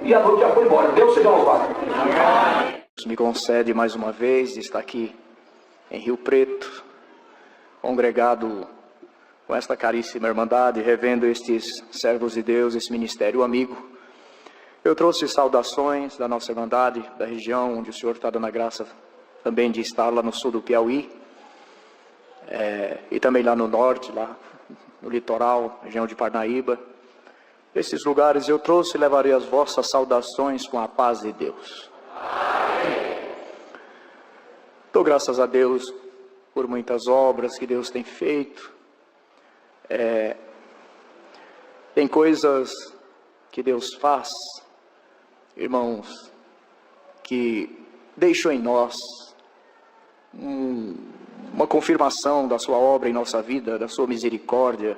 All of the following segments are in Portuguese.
e a noite já foi embora. Deus seja louvado. Me concede mais uma vez de estar aqui em Rio Preto, congregado com esta caríssima irmandade, revendo estes servos de Deus, esse ministério amigo. Eu trouxe saudações da nossa irmandade, da região onde o Senhor está dando a graça também de estar lá no sul do Piauí, e também lá no norte, lá no litoral, região de Parnaíba. Esses lugares eu trouxe e levarei as vossas saudações com a paz de Deus. Dou graças a Deus por muitas obras que Deus tem feito. Tem coisas que Deus faz, irmãos, que deixam em nós uma confirmação da sua obra em nossa vida, da sua misericórdia,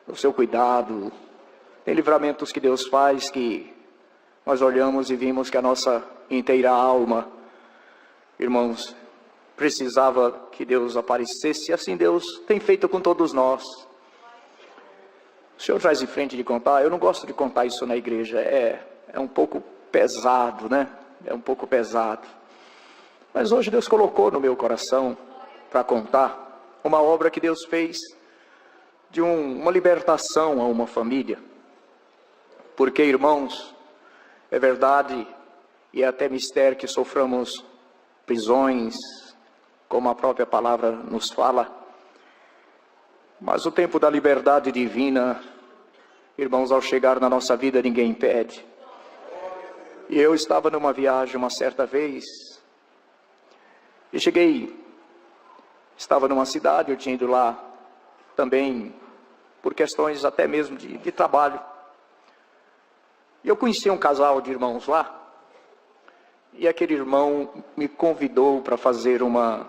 do seu cuidado. Tem livramentos que Deus faz que nós olhamos e vimos que a nossa inteira alma, irmãos, precisava que Deus aparecesse, e assim Deus tem feito com todos nós. O Senhor traz em frente de contar, eu não gosto de contar isso na igreja, é um pouco pesado, né? É um pouco pesado. Mas hoje Deus colocou no meu coração para contar uma obra que Deus fez de uma libertação a uma família. Porque, irmãos, é verdade e é até mistério que soframos prisões, como a própria palavra nos fala. Mas o tempo da liberdade divina, irmãos, ao chegar na nossa vida, ninguém impede. E eu estava numa viagem uma certa vez, e estava numa cidade, eu tinha ido lá também por questões até mesmo de trabalho. E eu conheci um casal de irmãos lá, e aquele irmão me convidou para fazer uma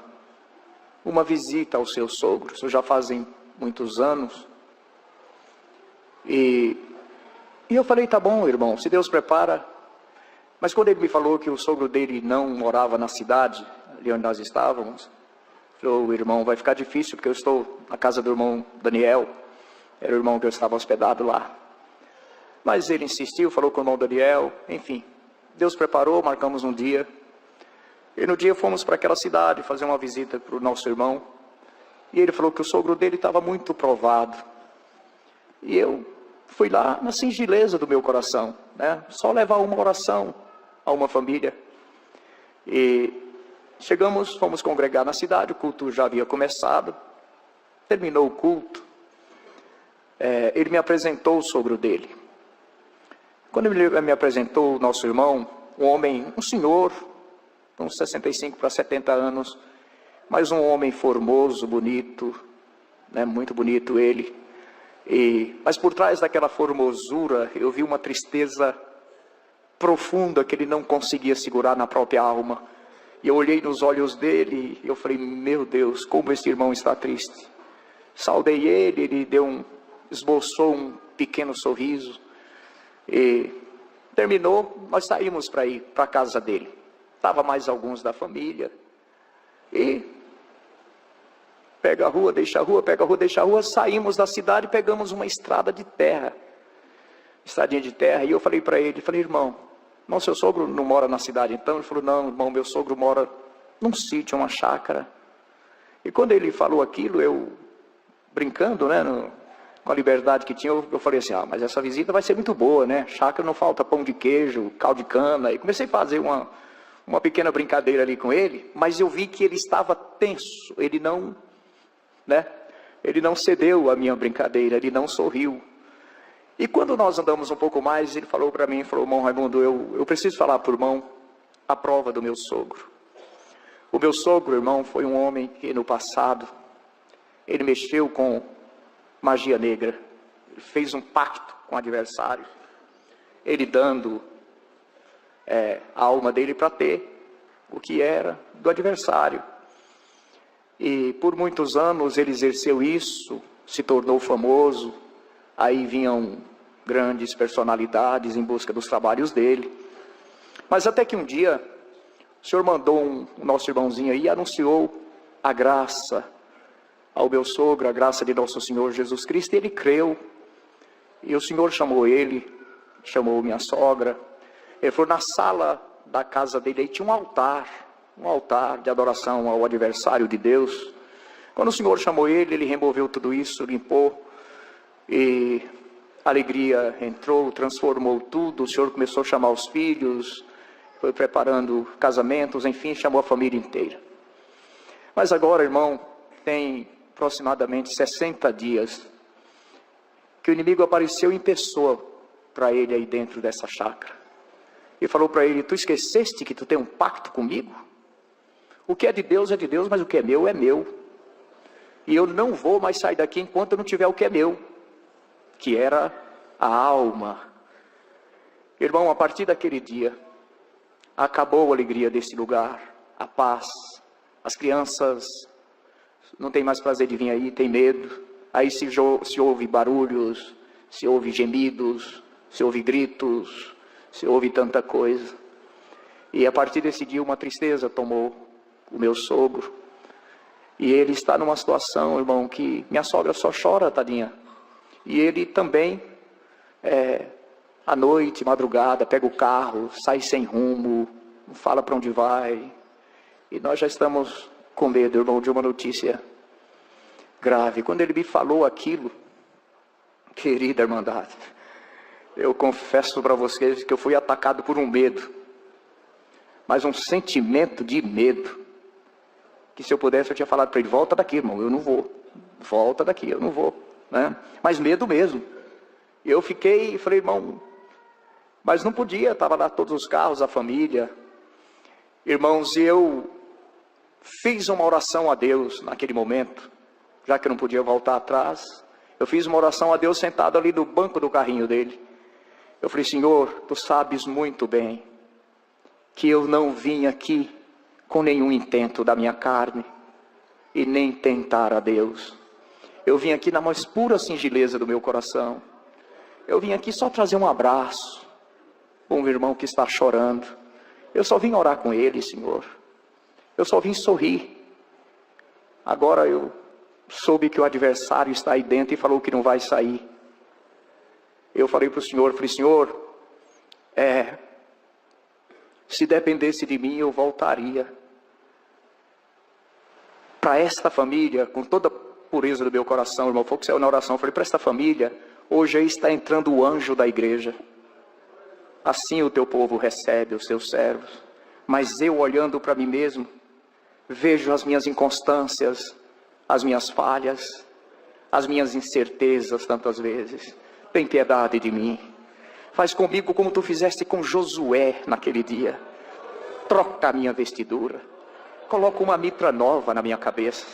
visita aos seus sogros. Isso já fazem muitos anos. E eu falei, tá bom, irmão, se Deus prepara. Mas quando ele me falou que o sogro dele não morava na cidade, ali onde nós estávamos, falou, irmão, vai ficar difícil, porque eu estou na casa do irmão Daniel, era o irmão que eu estava hospedado lá. Mas ele insistiu, falou com o irmão Daniel, enfim, Deus preparou, marcamos um dia, e no dia fomos para aquela cidade fazer uma visita para o nosso irmão, e ele falou que o sogro dele estava muito provado, e eu fui lá na singeleza do meu coração, né? Só levar uma oração a uma família, e chegamos, fomos congregar na cidade, o culto já havia começado, terminou o culto, ele me apresentou o sogro dele. Quando ele me apresentou o nosso irmão, um senhor, uns 65 para 70 anos, mas um homem formoso, bonito, né, muito bonito ele. Mas por trás daquela formosura, eu vi uma tristeza profunda que ele não conseguia segurar na própria alma. E eu olhei nos olhos dele e eu falei, meu Deus, como esse irmão está triste. Saudei ele esboçou um pequeno sorriso. E terminou, nós saímos para ir para a casa dele. Estava mais alguns da família. E pega a rua, deixa a rua, pega a rua, deixa a rua. Saímos da cidade e pegamos uma estrada de terra. Estradinha de terra. E eu falei para ele, irmão, seu sogro não mora na cidade então? Ele falou, não, irmão, meu sogro mora num sítio, uma chácara. E quando ele falou aquilo, eu brincando, né, com a liberdade que tinha, eu falei assim, mas essa visita vai ser muito boa, né? Chácara não falta pão de queijo, caldo de cana. E comecei a fazer uma pequena brincadeira ali com ele, mas eu vi que ele estava tenso, ele não cedeu à minha brincadeira, ele não sorriu. E quando nós andamos um pouco mais, ele falou para mim, irmão Raimundo, eu preciso falar para o irmão a prova do meu sogro. O meu sogro, irmão, foi um homem que no passado, ele mexeu com magia negra, ele fez um pacto com o adversário, ele dando a alma dele para ter o que era do adversário. E por muitos anos ele exerceu isso, se tornou famoso, aí vinham grandes personalidades em busca dos trabalhos dele. Mas até que um dia, o Senhor mandou o nosso irmãozinho aí e anunciou a graça ao meu sogro, a graça de nosso Senhor Jesus Cristo, e ele creu. E o Senhor chamou ele, chamou minha sogra, Ele falou, na sala da casa dele aí tinha um altar de adoração ao adversário de Deus. Quando o Senhor chamou ele removeu tudo isso, limpou, e a alegria entrou, transformou tudo. O Senhor começou a chamar os filhos, foi preparando casamentos, enfim, chamou a família inteira. Mas agora, irmão, tem aproximadamente 60 dias que o inimigo apareceu em pessoa para ele aí dentro dessa chácara. E falou para ele, tu esqueceste que tu tem um pacto comigo? O que é de Deus, mas o que é meu, é meu. E eu não vou mais sair daqui enquanto eu não tiver o que é meu, que era a alma. Irmão, a partir daquele dia, acabou a alegria desse lugar, a paz. As crianças não têm mais prazer de vir aí, tem medo. Aí se ouve barulhos, se ouve gemidos, se ouve gritos, se ouve tanta coisa. E a partir desse dia uma tristeza tomou o meu sogro. E ele está numa situação, irmão, que minha sogra só chora, tadinha. E ele também, à noite, madrugada, pega o carro, sai sem rumo, não fala para onde vai. E nós já estamos com medo, irmão, de uma notícia grave. Quando ele me falou aquilo, querida irmandade, eu confesso para vocês que eu fui atacado por um medo, mas um sentimento de medo, que se eu pudesse eu tinha falado para ele, volta daqui, irmão, eu não vou, volta daqui, eu não vou, né? Mas medo mesmo. E eu fiquei, falei, irmão, mas não podia, estava lá todos os carros, a família, irmãos, e eu fiz uma oração a Deus naquele momento, já que eu não podia voltar atrás. Eu fiz uma oração a Deus sentado ali no banco do carrinho dele. Eu falei, Senhor, tu sabes muito bem que eu não vim aqui com nenhum intento da minha carne e nem tentar a Deus. Eu vim aqui na mais pura singeleza do meu coração. Eu vim aqui só trazer um abraço para um irmão que está chorando. Eu só vim orar com ele, Senhor. Eu só vim sorrir. Agora eu soube que o adversário está aí dentro e falou que não vai sair. Eu falei para o Senhor, Senhor, se dependesse de mim eu voltaria para esta família, com toda a pureza do meu coração, irmão, foi o que saiu na oração. Eu falei, para esta família, hoje aí está entrando o anjo da igreja. Assim o teu povo recebe os seus servos. Mas eu, olhando para mim mesmo, vejo as minhas inconstâncias, as minhas falhas, as minhas incertezas tantas vezes. Tem piedade de mim. Faz comigo como tu fizeste com Josué naquele dia. Troca a minha vestidura. Coloca uma mitra nova na minha cabeça.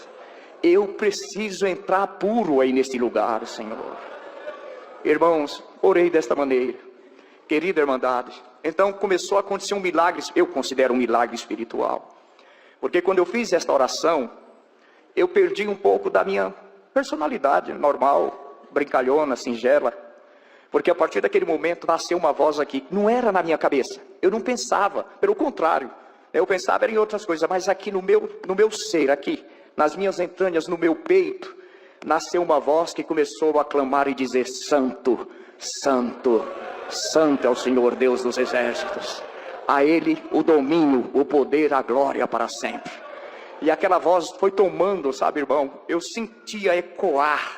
Eu preciso entrar puro aí neste lugar, Senhor. Irmãos, orei desta maneira. Querida irmandade, então começou a acontecer um milagre, eu considero um milagre espiritual. Porque quando eu fiz esta oração, eu perdi um pouco da minha personalidade normal, brincalhona, singela. Porque a partir daquele momento nasceu uma voz aqui, não era na minha cabeça, eu não pensava, pelo contrário, eu pensava em outras coisas, mas aqui no meu ser, aqui, nas minhas entranhas, no meu peito, nasceu uma voz que começou a clamar e dizer, Santo, Santo, Santo é o Senhor Deus dos exércitos, a Ele o domínio, o poder, a glória para sempre. E aquela voz foi tomando, sabe, irmão, eu sentia ecoar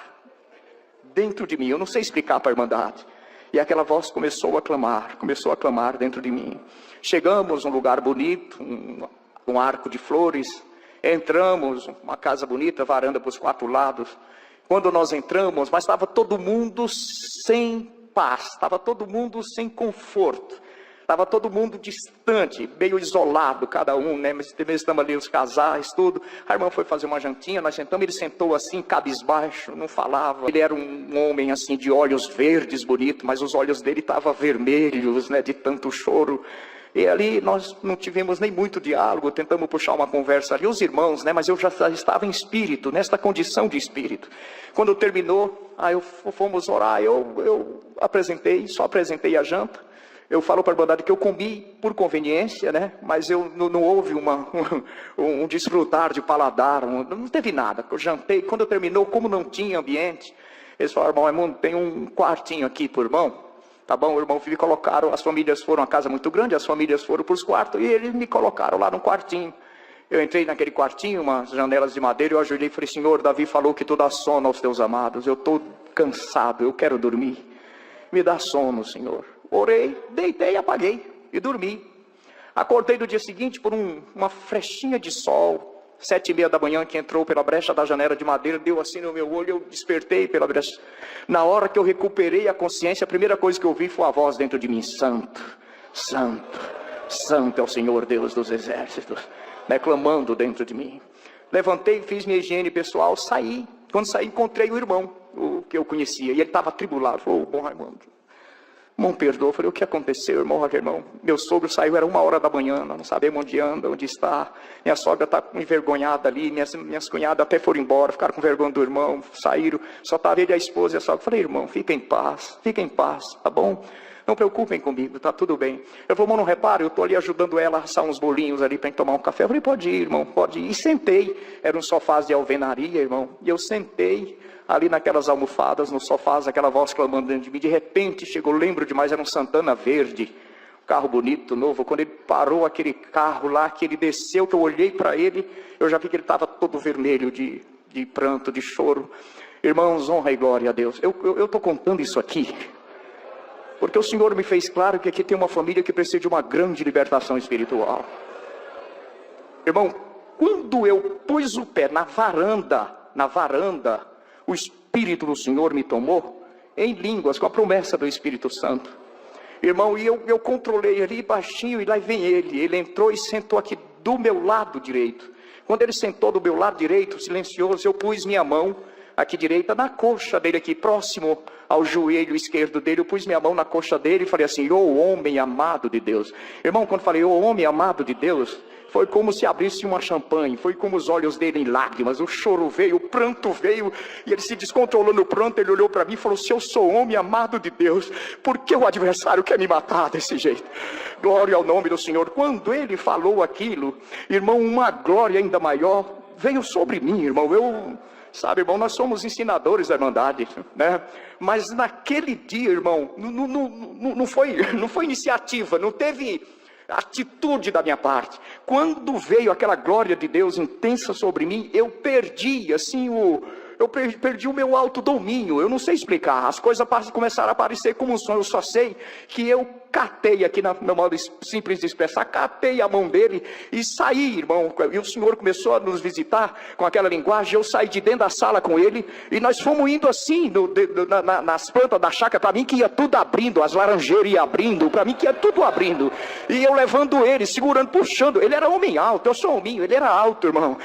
dentro de mim, eu não sei explicar para a irmandade. E aquela voz começou a clamar dentro de mim. Chegamos num lugar bonito, um arco de flores, entramos, uma casa bonita, varanda para os 4 lados. Quando nós entramos, mas estava todo mundo sem paz, estava todo mundo sem conforto. Estava todo mundo distante, meio isolado, cada um, né? Mas estamos ali os casais, tudo. A irmã foi fazer uma jantinha, nós sentamos, ele sentou assim, cabisbaixo, não falava. Ele era um homem assim, de olhos verdes, bonito, mas os olhos dele estavam vermelhos, né? De tanto choro. E ali nós não tivemos nem muito diálogo, tentamos puxar uma conversa ali, os irmãos, né? Mas eu já estava em espírito, nesta condição de espírito. Quando terminou, fomos orar, eu só apresentei a janta. Eu falo para a irmandade que eu comi por conveniência, né? Mas não houve um desfrutar de paladar, não teve nada. Eu jantei, quando eu terminou, como não tinha ambiente, eles falaram, irmão, tem um quartinho aqui por irmão, Tá bom, irmão, me colocaram, as famílias foram, a casa muito grande, as famílias foram para os quartos, e eles me colocaram lá no quartinho. Eu entrei naquele quartinho, umas janelas de madeira, eu ajoelhei e falei, Senhor, Davi falou que tu dá sono aos teus amados, eu estou cansado, eu quero dormir, me dá sono, Senhor. Orei, deitei, apaguei e dormi. Acordei no dia seguinte por uma frechinha de sol, 7:30 da manhã, que entrou pela brecha da janela de madeira, deu assim no meu olho, eu despertei pela brecha. Na hora que eu recuperei a consciência, a primeira coisa que eu vi foi a voz dentro de mim, Santo, Santo, Santo é o Senhor Deus dos exércitos, clamando dentro de mim. Levantei, fiz minha higiene pessoal, saí. Quando saí, encontrei o irmão, o que eu conhecia, e ele estava atribulado. Falou, bom Raimundo, irmão, perdoa. Eu falei, o que aconteceu, irmão? Irmão, meu sogro saiu, era 1h da manhã, nós não sabemos onde anda, onde está. Minha sogra está envergonhada ali, minhas cunhadas até foram embora, ficaram com vergonha do irmão, saíram, só estava ele, a esposa e a sogra. Eu falei, irmão, fica em paz, tá bom? Não preocupem comigo, tá tudo bem. Ele falou, irmão, não repare, eu estou ali ajudando ela a assar uns bolinhos ali para gente tomar um café. Eu falei, pode ir, irmão, pode ir. E sentei, era um sofás de alvenaria, irmão, e eu sentei ali naquelas almofadas, no sofás, aquela voz clamando dentro de mim. De repente chegou, lembro demais, era um Santana verde, um carro bonito, novo. Quando ele parou aquele carro lá, que ele desceu, que eu olhei para ele, eu já vi que ele estava todo vermelho de pranto, de choro. Irmãos, honra e glória a Deus. Eu estou contando isso aqui porque o Senhor me fez claro que aqui tem uma família que precisa de uma grande libertação espiritual. Irmão, quando eu pus o pé na varanda, o Espírito do Senhor me tomou, em línguas, com a promessa do Espírito Santo. Irmão, e eu controlei ali baixinho, e lá vem ele entrou e sentou aqui do meu lado direito. Quando ele sentou do meu lado direito, silencioso, eu pus minha mão aqui direita na coxa dele, aqui próximo ao joelho esquerdo dele. Eu pus minha mão na coxa dele e falei assim, ô homem amado de Deus. Irmão, quando falei, ô homem amado de Deus, foi como se abrisse uma champanhe, foi como os olhos dele em lágrimas, o choro veio, o pranto veio, e ele se descontrolou no pranto. Ele olhou para mim e falou, se eu sou homem amado de Deus, por que o adversário quer me matar desse jeito? Glória ao nome do Senhor. Quando ele falou aquilo, irmão, uma glória ainda maior veio sobre mim, irmão. Sabe, irmão, nós somos ensinadores da Irmandade, né? Mas naquele dia, irmão, não foi iniciativa, não teve atitude da minha parte. Quando veio aquela glória de Deus intensa sobre mim, eu perdi, assim, perdi o meu autodomínio. Eu não sei explicar, as coisas começaram a aparecer como um sonho. Eu só sei que eu catei aqui, no meu modo simples de expressar, catei a mão dele e saí, irmão. E o Senhor começou a nos visitar com aquela linguagem. Eu saí de dentro da sala com ele e nós fomos indo assim nas plantas da chácara. Para mim que ia tudo abrindo, as laranjeiras iam abrindo, para mim que ia tudo abrindo, e eu levando ele, segurando, puxando. Ele era homem alto, eu sou hominho, ele era alto, irmão.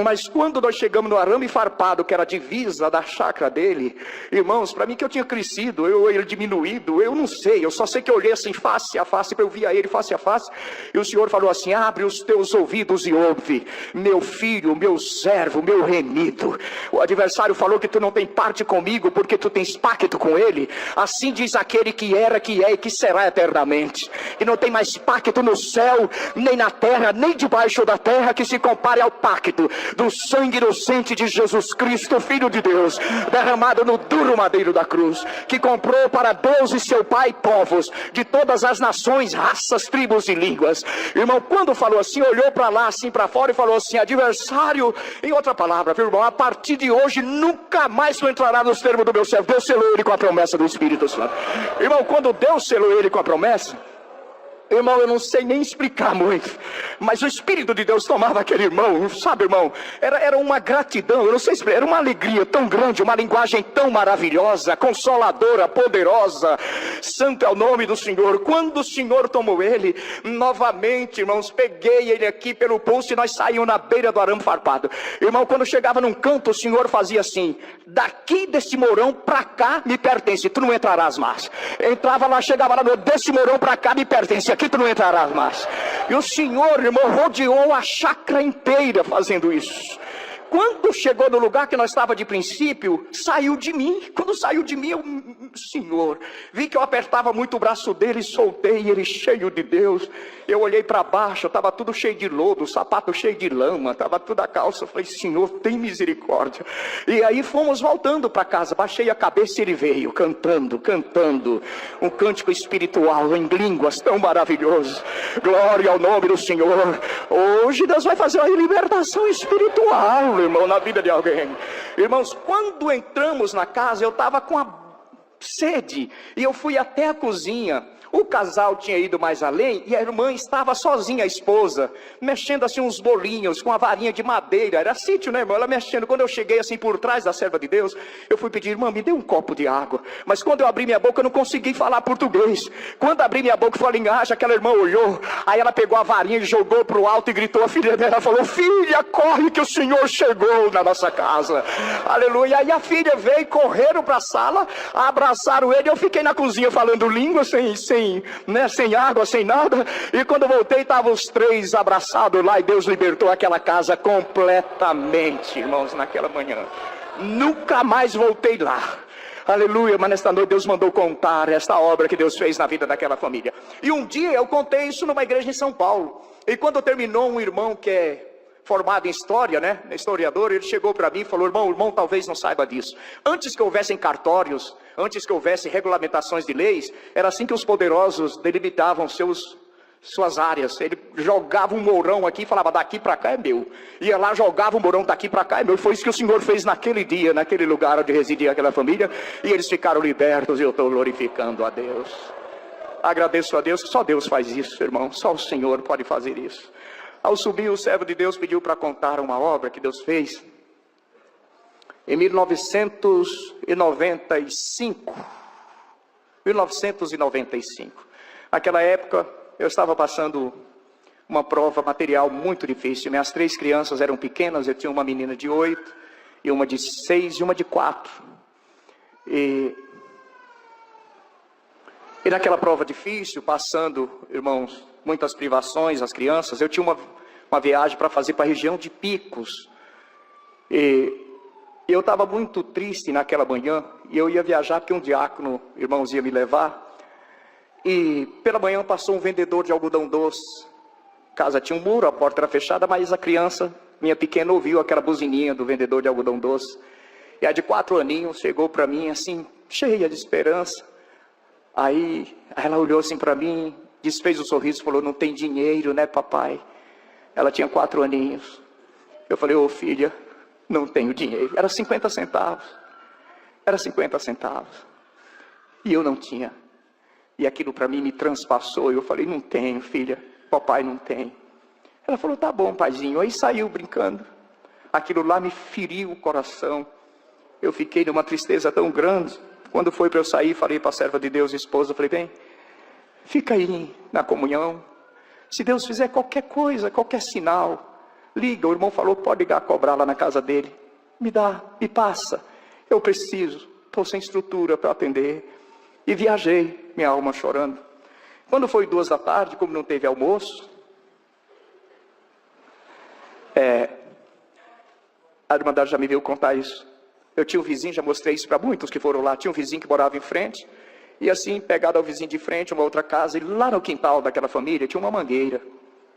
Mas quando nós chegamos no arame farpado, que era a divisa da chácara dele, irmãos, para mim que eu tinha crescido, ele diminuído, eu não sei, eu só sei que eu olhei assim face a face, eu via ele face a face, e o Senhor falou assim, abre os teus ouvidos e ouve, meu filho, meu servo, meu remido. O adversário falou que tu não tem parte comigo, porque tu tens pacto com ele. Assim diz aquele que era, que é e que será eternamente, e não tem mais pacto no céu, nem na terra, nem debaixo da terra, que se compare ao pacto do sangue inocente de Jesus Cristo, Filho de Deus, derramado no duro madeiro da cruz, que comprou para Deus e seu Pai povos de todas as nações, raças, tribos e línguas. Irmão, quando falou assim, olhou para lá, assim para fora, e falou assim, adversário, em outra palavra, viu, irmão, a partir de hoje nunca mais tu entrará nos termos do meu servo. Deus selou ele com a promessa do Espírito Santo. Irmão, quando Deus selou ele com a promessa, irmão, eu não sei nem explicar muito, mas o Espírito de Deus tomava aquele irmão, sabe, irmão, era uma gratidão, eu não sei explicar, era uma alegria tão grande, uma linguagem tão maravilhosa, consoladora, poderosa. Santo é o nome do Senhor. Quando o Senhor tomou ele, novamente, irmãos, peguei ele aqui pelo pulso e nós saímos na beira do arame farpado. Irmão, quando chegava num canto, o Senhor fazia assim, daqui desse morão pra cá me pertence, tu não entrarás mais. Entrava lá, chegava lá, desse morão pra cá me pertence, aqui tu não entrarás mais. E o Senhor, irmão, rodeou a chácara inteira fazendo isso. Quando chegou no lugar que nós estava de princípio, saiu de mim. Quando saiu de mim, Senhor, vi que eu apertava muito o braço dele, soltei ele cheio de Deus. Eu olhei para baixo, estava tudo cheio de lodo, o sapato cheio de lama, estava tudo a calça. Eu falei, Senhor, tem misericórdia. E aí fomos voltando para casa, baixei a cabeça e ele veio cantando, um cântico espiritual em línguas tão maravilhoso. Glória ao nome do Senhor. Hoje Deus vai fazer uma libertação espiritual, irmão, na vida de alguém. Irmãos, quando entramos na casa, eu estava com a sede, e eu fui até a cozinha. O casal tinha ido mais além, e a irmã estava sozinha, a esposa, mexendo assim uns bolinhos, com uma varinha de madeira, era sítio, né, irmão, ela mexendo. Quando eu cheguei assim por trás da serva de Deus, eu fui pedir, irmã, me dê um copo de água. Mas quando eu abri minha boca, eu não consegui falar português. Quando abri minha boca e falei em Aja, aquela irmã olhou, aí ela pegou a varinha e jogou para o alto e gritou, a filha dela falou, filha, corre que o Senhor chegou na nossa casa. Aleluia. Aí a filha veio, correram para a sala, abraçaram ele, eu fiquei na cozinha falando língua, sem água, sem nada. E quando eu voltei, estavam os três abraçados lá, e Deus libertou aquela casa completamente, irmãos, naquela manhã. Nunca mais voltei lá. Aleluia. Mas nesta noite Deus mandou contar esta obra que Deus fez na vida daquela família. E um dia eu contei isso numa igreja em São Paulo. E quando terminou, um irmão que é formado em história, né, historiador, ele chegou para mim e falou, irmão, talvez não saiba disso. Antes que houvessem cartórios, antes que houvesse regulamentações de leis, era assim que os poderosos delimitavam suas áreas. Ele jogava um mourão aqui e falava, daqui para cá é meu. Ia lá, jogava um mourão, daqui para cá é meu. Foi isso que o Senhor fez naquele dia, naquele lugar onde residia aquela família, e eles ficaram libertos, e eu estou glorificando a Deus. Agradeço a Deus, só Deus faz isso, irmão, só o Senhor pode fazer isso. Ao subir, o servo de Deus pediu para contar uma obra que Deus fez em 1995. Naquela época, eu estava passando uma prova material muito difícil. Minhas 3 crianças eram pequenas, eu tinha uma menina de 8, e uma de 6 e uma de 4. E naquela prova difícil, passando, irmãos, muitas privações, as crianças, eu tinha uma viagem para fazer para a região de Picos. E eu estava muito triste naquela manhã, e eu ia viajar porque um diácono, irmãos, ia me levar. E pela manhã passou um vendedor de algodão doce. A casa tinha um muro, a porta era fechada, mas a criança, minha pequena, ouviu aquela buzininha do vendedor de algodão doce. E a de 4 aninhos chegou para mim assim, cheia de esperança. Aí ela olhou assim para mim, desfez o sorriso e falou, não tem dinheiro, né, papai? Ela tinha 4 aninhos. Eu falei, ô filha, não tenho dinheiro. Era 50 centavos. Era 50 centavos. E eu não tinha. E aquilo para mim me transpassou. Eu falei, não tenho, filha. Papai não tem. Ela falou, tá bom, paizinho. Aí saiu brincando. Aquilo lá me feriu o coração. Eu fiquei numa tristeza tão grande. Quando foi para eu sair, falei para a serva de Deus, esposa, falei, bem, fica aí na comunhão. Se Deus fizer qualquer coisa, qualquer sinal, liga. O irmão falou, pode ligar, cobrar lá na casa dele. Me dá, me passa. Eu preciso, estou sem estrutura para atender. E viajei, minha alma chorando. Quando foi 2 da tarde, como não teve almoço, a Irmandade já me veio contar isso. Eu tinha um vizinho, já mostrei isso para muitos que foram lá. Tinha um vizinho que morava em frente. E assim, pegado ao vizinho de frente, uma outra casa, e lá no quintal daquela família, tinha uma mangueira,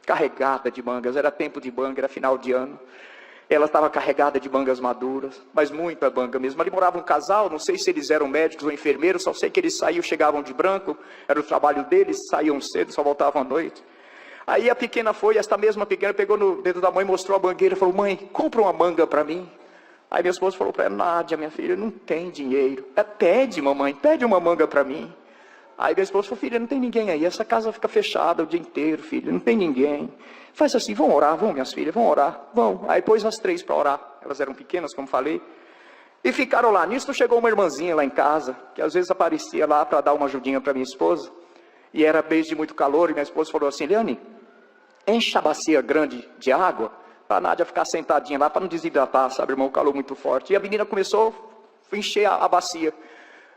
carregada de mangas. Era tempo de manga, era final de ano. Ela estava carregada de mangas maduras, mas muita manga mesmo. Ali morava um casal, não sei se eles eram médicos ou enfermeiros, só sei que eles saíam, chegavam de branco, era o trabalho deles, saíam cedo, só voltavam à noite. Aí a pequena foi, esta mesma pequena pegou no dedo da mãe, mostrou a mangueira, falou, mãe, compra uma manga para mim. Aí minha esposa falou para ela, Nádia, minha filha, não tem dinheiro. Pede, mamãe, pede uma manga para mim. Aí minha esposa falou, filha, não tem ninguém aí, essa casa fica fechada o dia inteiro, filha, não tem ninguém. Faz assim, vão orar, vão minhas filhas, vão orar, vão. Aí pôs as 3 para orar, elas eram pequenas, como falei. E ficaram lá. Nisso chegou uma irmãzinha lá em casa, que às vezes aparecia lá para dar uma ajudinha para minha esposa. E era mês de muito calor, e minha esposa falou assim, Leane, enche a bacia grande de água, para a Nádia ficar sentadinha lá, para não desidratar, sabe, irmão, o calor muito forte. E a menina começou a encher a bacia.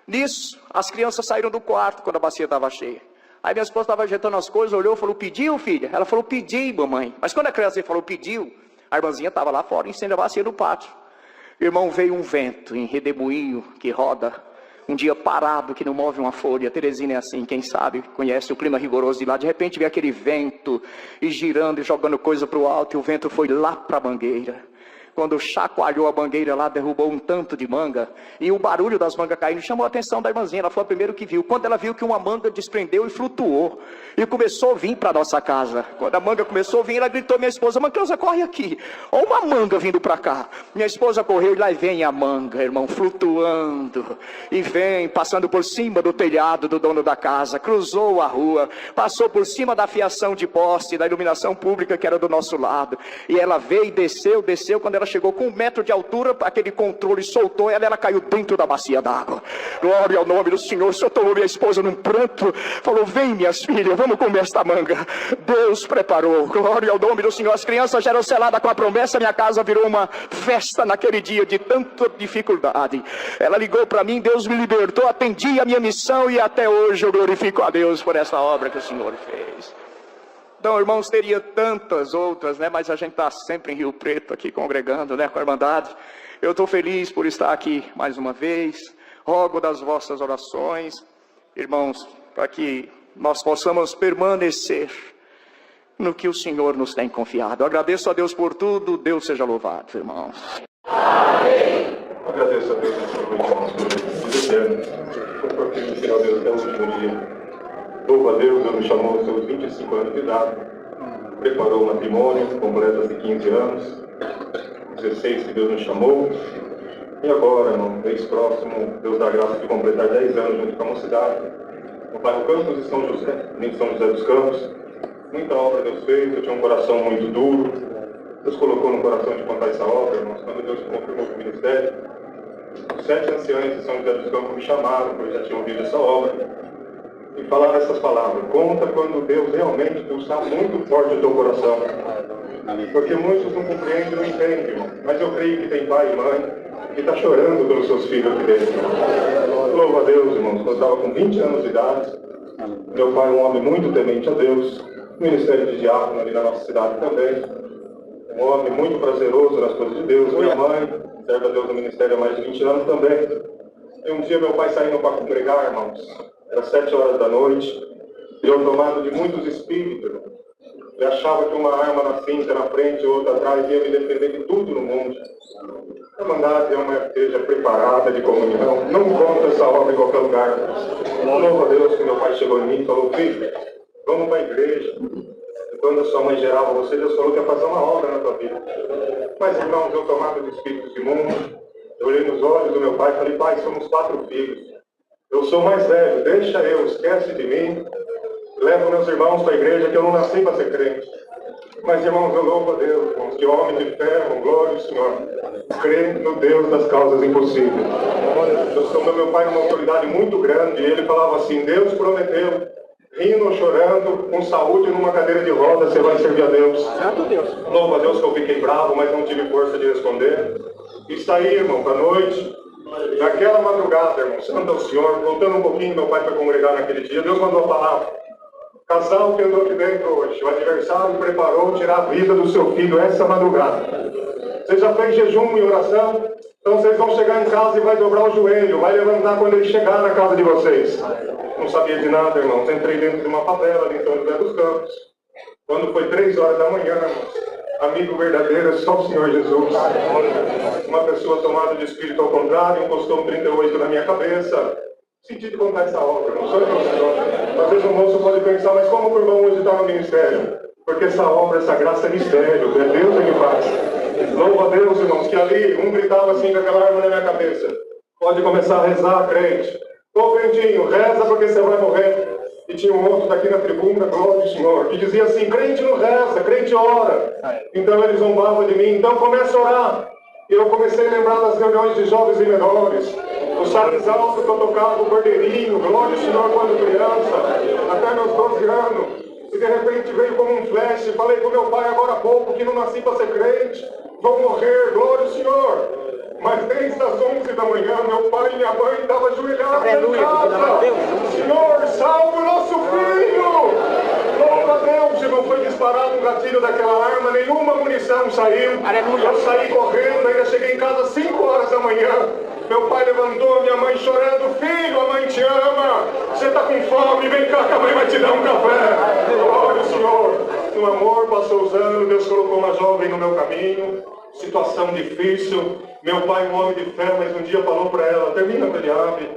Nisso, as crianças saíram do quarto, quando a bacia estava cheia. Aí minha esposa estava ajeitando as coisas, olhou e falou, pediu, filha? Ela falou, pedi, mamãe. Mas quando a criança falou, pediu, A irmãzinha estava lá fora, incêndio a bacia no pátio. Irmão, veio um vento em redemoinho que roda, um dia parado que não move uma folha. Teresina é assim, quem sabe conhece o clima rigoroso de lá. De repente veio aquele vento e girando e jogando coisa para o alto, e o vento foi lá para a mangueira. Quando chacoalhou a mangueira lá, derrubou um tanto de manga, e o barulho das mangas caindo chamou a atenção da irmãzinha. Ela foi a primeira que viu. Quando ela viu que uma manga desprendeu e flutuou, e começou a vir para a nossa casa. Quando a manga começou a vir, ela gritou: minha esposa, Mancleusa, corre aqui, olha uma manga vindo para cá. Minha esposa correu, e lá vem a manga, irmão, flutuando, e vem, passando por cima do telhado do dono da casa, cruzou a rua, passou por cima da fiação de poste, da iluminação pública que era do nosso lado, e ela veio e desceu. Quando ela chegou com 1 metro de altura, aquele controle soltou ela caiu dentro da bacia d'água. Glória ao nome do Senhor. O Senhor tomou minha esposa num pranto, falou: vem, minhas filhas, vamos comer esta manga. Deus preparou. Glória ao nome do Senhor. As crianças já eram seladas com a promessa. Minha casa virou uma festa naquele dia de tanta dificuldade. Ela ligou para mim, Deus me libertou, atendi a minha missão, e até hoje eu glorifico a Deus por essa obra que o Senhor fez. Então, irmãos, teria tantas outras, né? Mas a gente está sempre em Rio Preto aqui congregando, né? Com a Irmandade. Eu estou feliz por estar aqui mais uma vez. Rogo das vossas orações, irmãos, para que nós possamos permanecer no que o Senhor nos tem confiado. Eu agradeço a Deus por tudo. Deus seja louvado, irmãos. Amém. Agradeço a Deus, irmãos, por eterno. Por aquele Senhor Deus até o último dia. Louvo a Deus, Deus me chamou aos seus 25 anos de idade, preparou o matrimônio, completa-se 15 anos, 16 que Deus me chamou, e agora, irmão, mês próximo, Deus dá a graça de completar 10 anos junto com a mocidade, no bairro Campos de São José, em São José dos Campos. Muita obra Deus fez, eu tinha um coração muito duro, Deus colocou no coração de contar essa obra, irmãos, quando Deus confirmou o ministério. Os 7 anciãos de São José dos Campos me chamaram, porque já tinham ouvido essa obra, e falar essas palavras: conta quando Deus realmente pulsar muito forte o teu coração. Porque muitos não compreendem, não entendem, irmão. Mas eu creio que tem pai e mãe que está chorando pelos seus filhos aqui dentro. Louvo a Deus, irmãos. Quando eu estava com 20 anos de idade, meu pai, um homem muito temente a Deus, ministério de diácono ali na nossa cidade também, um homem muito prazeroso nas coisas de Deus. Minha mãe serve a Deus no ministério há mais de 20 anos também. E um dia meu pai saindo para congregar, irmãos, era 7 horas da noite, e eu, tomado de muitos espíritos, eu achava que uma arma na cinta, na frente, outra atrás, ia me defender de tudo no mundo. A Irmandade é uma igreja preparada de comunhão, não conta essa obra em qualquer lugar. Louvo a Deus que meu pai chegou em mim e falou: filho, vamos para a igreja. E quando a sua mãe gerava você, Deus falou que ia fazer uma obra na tua vida. Mas, irmãos, eu, tomado de espíritos imundos, eu olhei nos olhos do meu pai e falei: pai, somos 4 filhos. Eu sou mais velho, deixa eu, esquece de mim. Levo meus irmãos para a igreja, que eu não nasci para ser crente. Mas, irmãos, eu louvo a Deus, irmãos, que homem de fé, glória ao Senhor, crê no Deus das causas impossíveis. Eu sou meu pai uma autoridade muito grande, e ele falava assim: Deus prometeu, rindo ou chorando, com saúde numa cadeira de rodas, você vai servir a Deus. Louvo a Deus que eu fiquei bravo, mas não tive força de responder. E saí, irmão, para a noite. Naquela madrugada, irmão, santo ao Senhor, voltando um pouquinho, meu pai foi congregar naquele dia, Deus mandou a palavra: casal que andou aqui dentro hoje, o adversário preparou tirar a vida do seu filho essa madrugada. Você já fez jejum e oração? Então vocês vão chegar em casa e vai dobrar o joelho, vai levantar quando ele chegar na casa de vocês. Não sabia de nada, irmãos. Entrei dentro de uma favela ali em São José dos Campos. Quando foi 3 horas da manhã, irmãos, amigo verdadeiro é só o Senhor Jesus. Uma pessoa tomada de espírito ao contrário, encostou um 38 na minha cabeça. Senti de contar essa obra, não sou eu, Senhor. Às vezes o moço pode pensar: mas como o irmão hoje está no ministério? Porque essa obra, essa graça é mistério, é Deus que faz. Louvo a Deus, irmãos, que ali um gritava assim com aquela arma na minha cabeça: pode começar a rezar, crente. Ô, crentinho, reza porque você vai morrer. E tinha um outro daqui na tribuna, glória ao Senhor, que dizia assim: crente não reza, crente ora. Então ele zombava de mim: então começa a orar. E eu comecei a lembrar das reuniões de jovens e menores, os salmos altos que eu tocava o cordeirinho, glória ao Senhor, quando criança, até meus 12 anos. E de repente veio como um flash, falei com meu pai agora há pouco que não nasci para ser crente, vou morrer, glória ao Senhor. Mas desde as 11 da manhã, meu pai e minha mãe estavam ajoelhados em casa: Senhor, salve o nosso filho! Louva a Deus, irmão, foi disparado um gatilho daquela arma, nenhuma munição saiu. Aleluia. Eu saí correndo, ainda cheguei em casa às 5 horas da manhã. Meu pai levantou, minha mãe chorando, filho, a mãe te ama. Você está com fome, vem cá que a mãe vai te dar um café. Glória ao Senhor. No amor, passou os anos, Deus colocou uma jovem no meu caminho. Situação difícil. Meu pai, um homem de fé, mas um dia falou para ela, termina com Eliabe,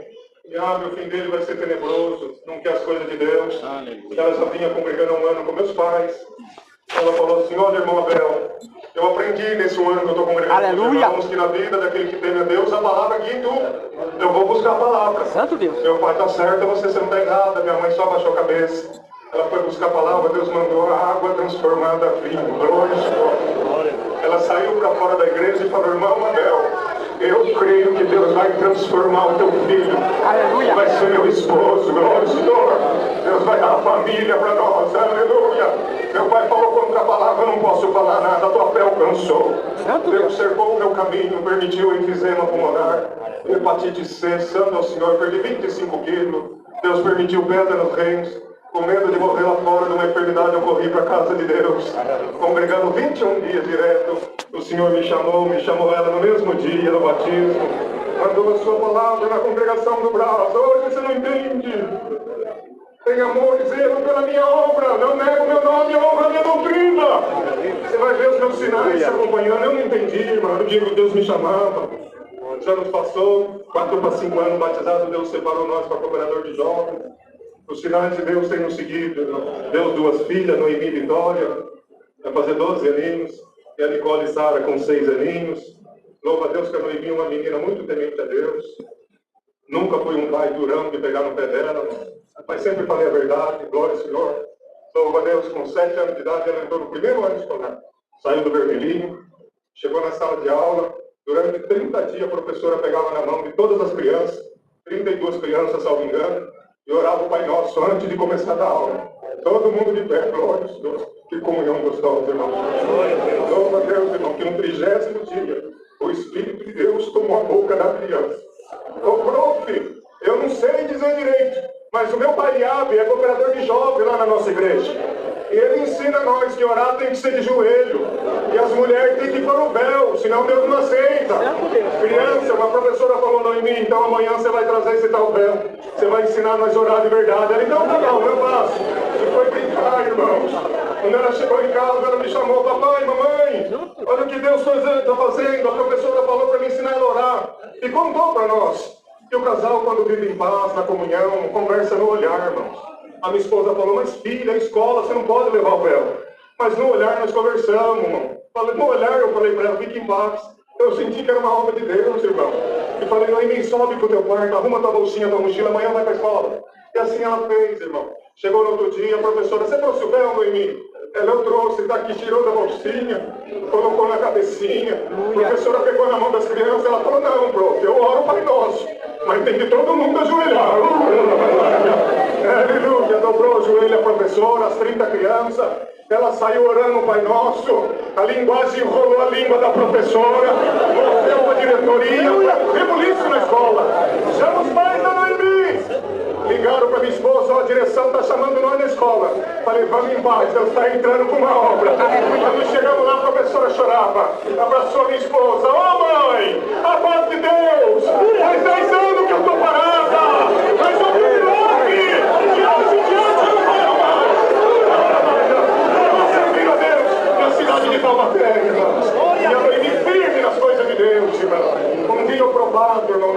o fim dele vai ser tenebroso, não quer as coisas de Deus. Ela já vinha congregando há um ano com meus pais. Ela falou assim, olha, irmão Abel, eu aprendi nesse ano que eu estou congregando com os irmãos que na vida daquele que teme a Deus, a palavra guia em tudo. Eu vou buscar a palavra. Santo Deus. Meu pai está certo, você não está errada. Minha mãe só abaixou a cabeça. Ela foi buscar a palavra, Deus mandou a água transformada a vinho. Glória ao Senhor. Ela saiu para fora da igreja e falou, irmão Abel, eu creio que Deus vai transformar o teu filho. Aleluia. Vai ser meu esposo, glória ao Senhor. Deus vai dar a família para nós, aleluia. Meu pai falou contra a palavra, eu não posso falar nada, a tua fé alcançou. Deus cercou o meu caminho, permitiu enfisema pulmonar, hepatite C, santo ao Senhor, perdi 25 quilos. Deus permitiu pedra nos rins. Com medo de morrer lá fora de uma enfermidade, eu corri para a casa de Deus. Congregando 21 dias direto. O Senhor me chamou ela no mesmo dia do batismo. Mandou a sua palavra na congregação do braço. Hoje você não entende. Tem amor e zelo pela minha obra. Não nego meu nome e honra a minha doutrina. Você vai ver os meus sinais se acompanhando. Eu não entendi, irmão. No dia que Deus me chamava. Já nos passou 4 para 5 anos batizados. Deus separou nós para cooperador de jovens. Os sinais de Deus têm nos seguido. Deus 2 filhas, Noemi e Vitória. Vai fazer 12 aninhos. E a Nicole e Sara com 6 aninhos. Louva a Deus que a Noemi é uma menina muito temente a Deus. Nunca fui um pai durão de pegar no pé dela. Mas sempre falei a verdade. Glória ao Senhor. Louva a Deus, com 7 anos de idade, ela entrou no primeiro ano escolar. Saiu do vermelhinho. Chegou na sala de aula. Durante 30 dias a professora pegava na mão de todas as crianças. 32 crianças, salvo engano. E orava o Pai Nosso antes de começar a dar aula. Todo mundo de pé, glória ao Senhor. Que comunhão gostosa, irmão. Louva a Deus, irmão, que no 30º dia, o Espírito de Deus tomou a boca da criança. Ô, prof, eu não sei dizer direito, mas o meu pai Iabe é cooperador de jovem lá na nossa igreja. E ele ensina a nós que orar tem que ser de joelho. E as mulheres têm que ir para o véu, senão Deus não aceita. Criança, uma professora falou em mim, então amanhã você vai trazer esse tal véu. Você vai ensinar nós a orar de verdade. Ela, então tá bom, eu faço. E foi brincar, irmãos. Quando ela chegou em casa, ela me chamou, papai, mamãe, olha o que Deus está fazendo. A professora falou para me ensinar a orar. E contou para nós que o casal, quando vive em paz, na comunhão, conversa no olhar, irmãos. A minha esposa falou, mas filha, a escola, você não pode levar o véu. Mas no olhar nós conversamos, irmão. No olhar eu falei para ela, fique em paz. Eu senti que era uma obra de Deus, irmão. E falei, Noemi, sobe pro teu quarto, arruma tua bolsinha, tua mochila, amanhã vai pra escola. E assim ela fez, irmão. Chegou no outro dia, a professora, você trouxe o véu, Noemi? Ela, eu trouxe, tá aqui, tirou da bolsinha, colocou na cabecinha. A professora pegou na mão das crianças, ela falou, não, prof, eu oro o Pai Nosso. Mas tem que todo mundo ajoelhar. Aleluia, dobrou o joelho a professora, as 30 crianças. Ela saiu orando o Pai Nosso. A linguagem enrolou a língua da professora. Moveu a diretoria. Rebuliço na escola. Chama os pais da Noemi. Ligaram para minha esposa, ó, a direção está chamando nós na escola. Falei, vamos em paz, Deus está entrando com uma obra. Quando chegamos lá, a professora chorava. Abraçou a minha esposa. Ó, mãe, a paz de Deus. Faz 10 anos que eu estou parada. Mas eu fui milagre. Diante eu não paro mais. Vamos servir a Deus na cidade de Taubaté, irmãos. E a Noemi firme nas coisas de Deus, irmão. Um dia eu provado, irmão,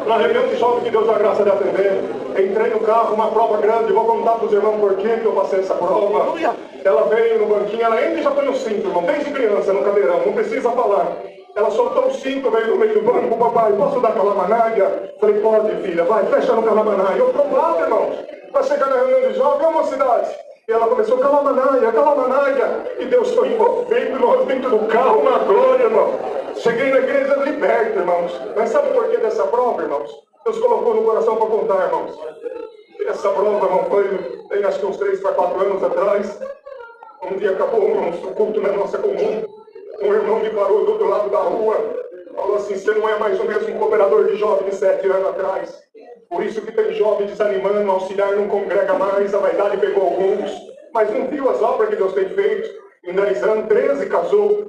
na reunião de jovens que Deus dá graça de atender. Entrei no carro, uma prova grande, vou contar para os irmãos por que eu passei essa prova. Ela veio no banquinho, ela entra e já põe o cinto, irmão, desde criança no cadeirão, não precisa falar. Ela soltou o cinto, veio no meio do banco, papai, posso dar calamanaia? Falei, pode, filha, vai, fecha no calamanaia. Eu provado, irmão, para chegar na reunião de jovens, é uma cidade. E ela começou, calamanaia. E Deus foi envolvendo nós dentro do carro, uma glória, irmão. Cheguei na igreja liberta, irmãos. Mas sabe por que dessa prova, irmãos? Deus colocou no coração para contar, irmãos. Essa prova, irmão, tem acho que uns 3 para 4 anos atrás. Um dia acabou, irmãos, o culto na nossa comum. Um irmão me parou do outro lado da rua. Falou assim, você não é mais o mesmo cooperador de jovem de 7 anos atrás. Por isso que tem jovem desanimando, auxiliar não congrega mais, a vaidade pegou alguns, mas não viu as obras que Deus tem feito. Em 10 anos, 13 casou.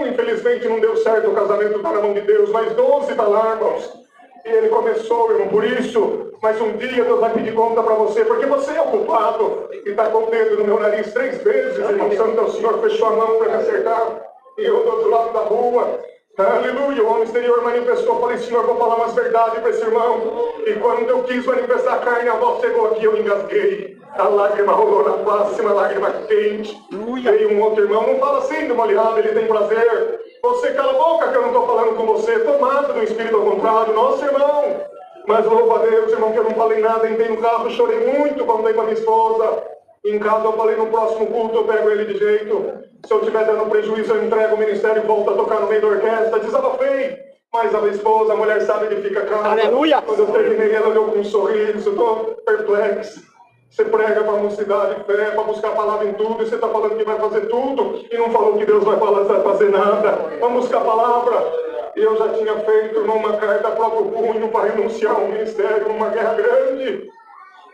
Infelizmente, não deu certo, o casamento está na mão de Deus, mas 12 está lá, irmãos. E ele começou, irmão, por isso. Mas um dia Deus vai pedir conta para você, porque você é o culpado. E está com o dedo no meu nariz 3 vezes, irmão santo, o Senhor fechou a mão para me acertar. E eu do outro lado da rua. Aleluia, o homem exterior manifestou, falei, Senhor, vou falar umas verdades para esse irmão. E quando eu quis manifestar a carne, a voz chegou aqui, eu engasguei. A lágrima rolou na face, uma lágrima quente. Veio um outro irmão, não fala assim do molhado, ele tem prazer. Você cala a boca que eu não estou falando com você, tomado do espírito ao contrário, nosso irmão. Mas louva a Deus, irmão, que eu não falei nada, entrei no carro, chorei muito quando dei para minha esposa. Em casa eu falei, no próximo culto eu pego ele de jeito. Se eu estiver dando prejuízo, eu entrego o ministério e volto a tocar no meio da orquestra. Desabafei. Mas a minha esposa, a mulher sabe que fica calma. Aleluia! Quando eu terminei, ela olhou com um sorriso. Estou perplexo. Você prega para a mocidade fé, para buscar a palavra em tudo. E você está falando que vai fazer tudo. E não falou que Deus vai fazer nada. Vamos buscar a palavra. E eu já tinha feito, irmão, uma carta a próprio punho para renunciar ao ministério numa guerra grande.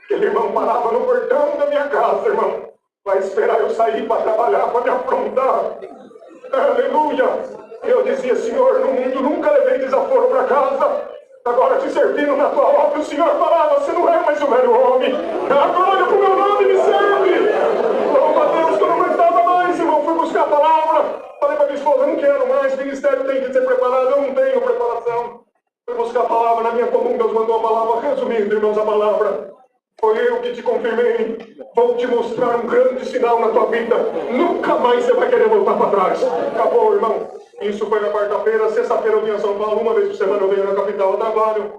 Aquele irmão parava no portão da minha casa, irmão. Vai esperar eu sair para trabalhar, para me afrontar. Aleluia! Eu dizia, Senhor, no mundo nunca levei desaforo para casa. Agora te servindo na tua obra, o Senhor falava, você não é mais o velho homem. Agora pro meu nome me serve. Louva a Deus que eu não aguentava mais, irmão. Fui buscar a palavra. Falei para minha esposa, não quero mais, ministério tem que ser preparado, eu não tenho preparação. Fui buscar a palavra, na minha comum Deus mandou a palavra, resumindo, irmãos, a palavra. Foi eu que te confirmei. Vou te mostrar um grande sinal na tua vida. Nunca mais você vai querer voltar para trás. Acabou, irmão. Isso foi na quarta-feira. Sexta-feira eu vim a São Paulo. Uma vez por semana eu venho na capital, eu trabalho.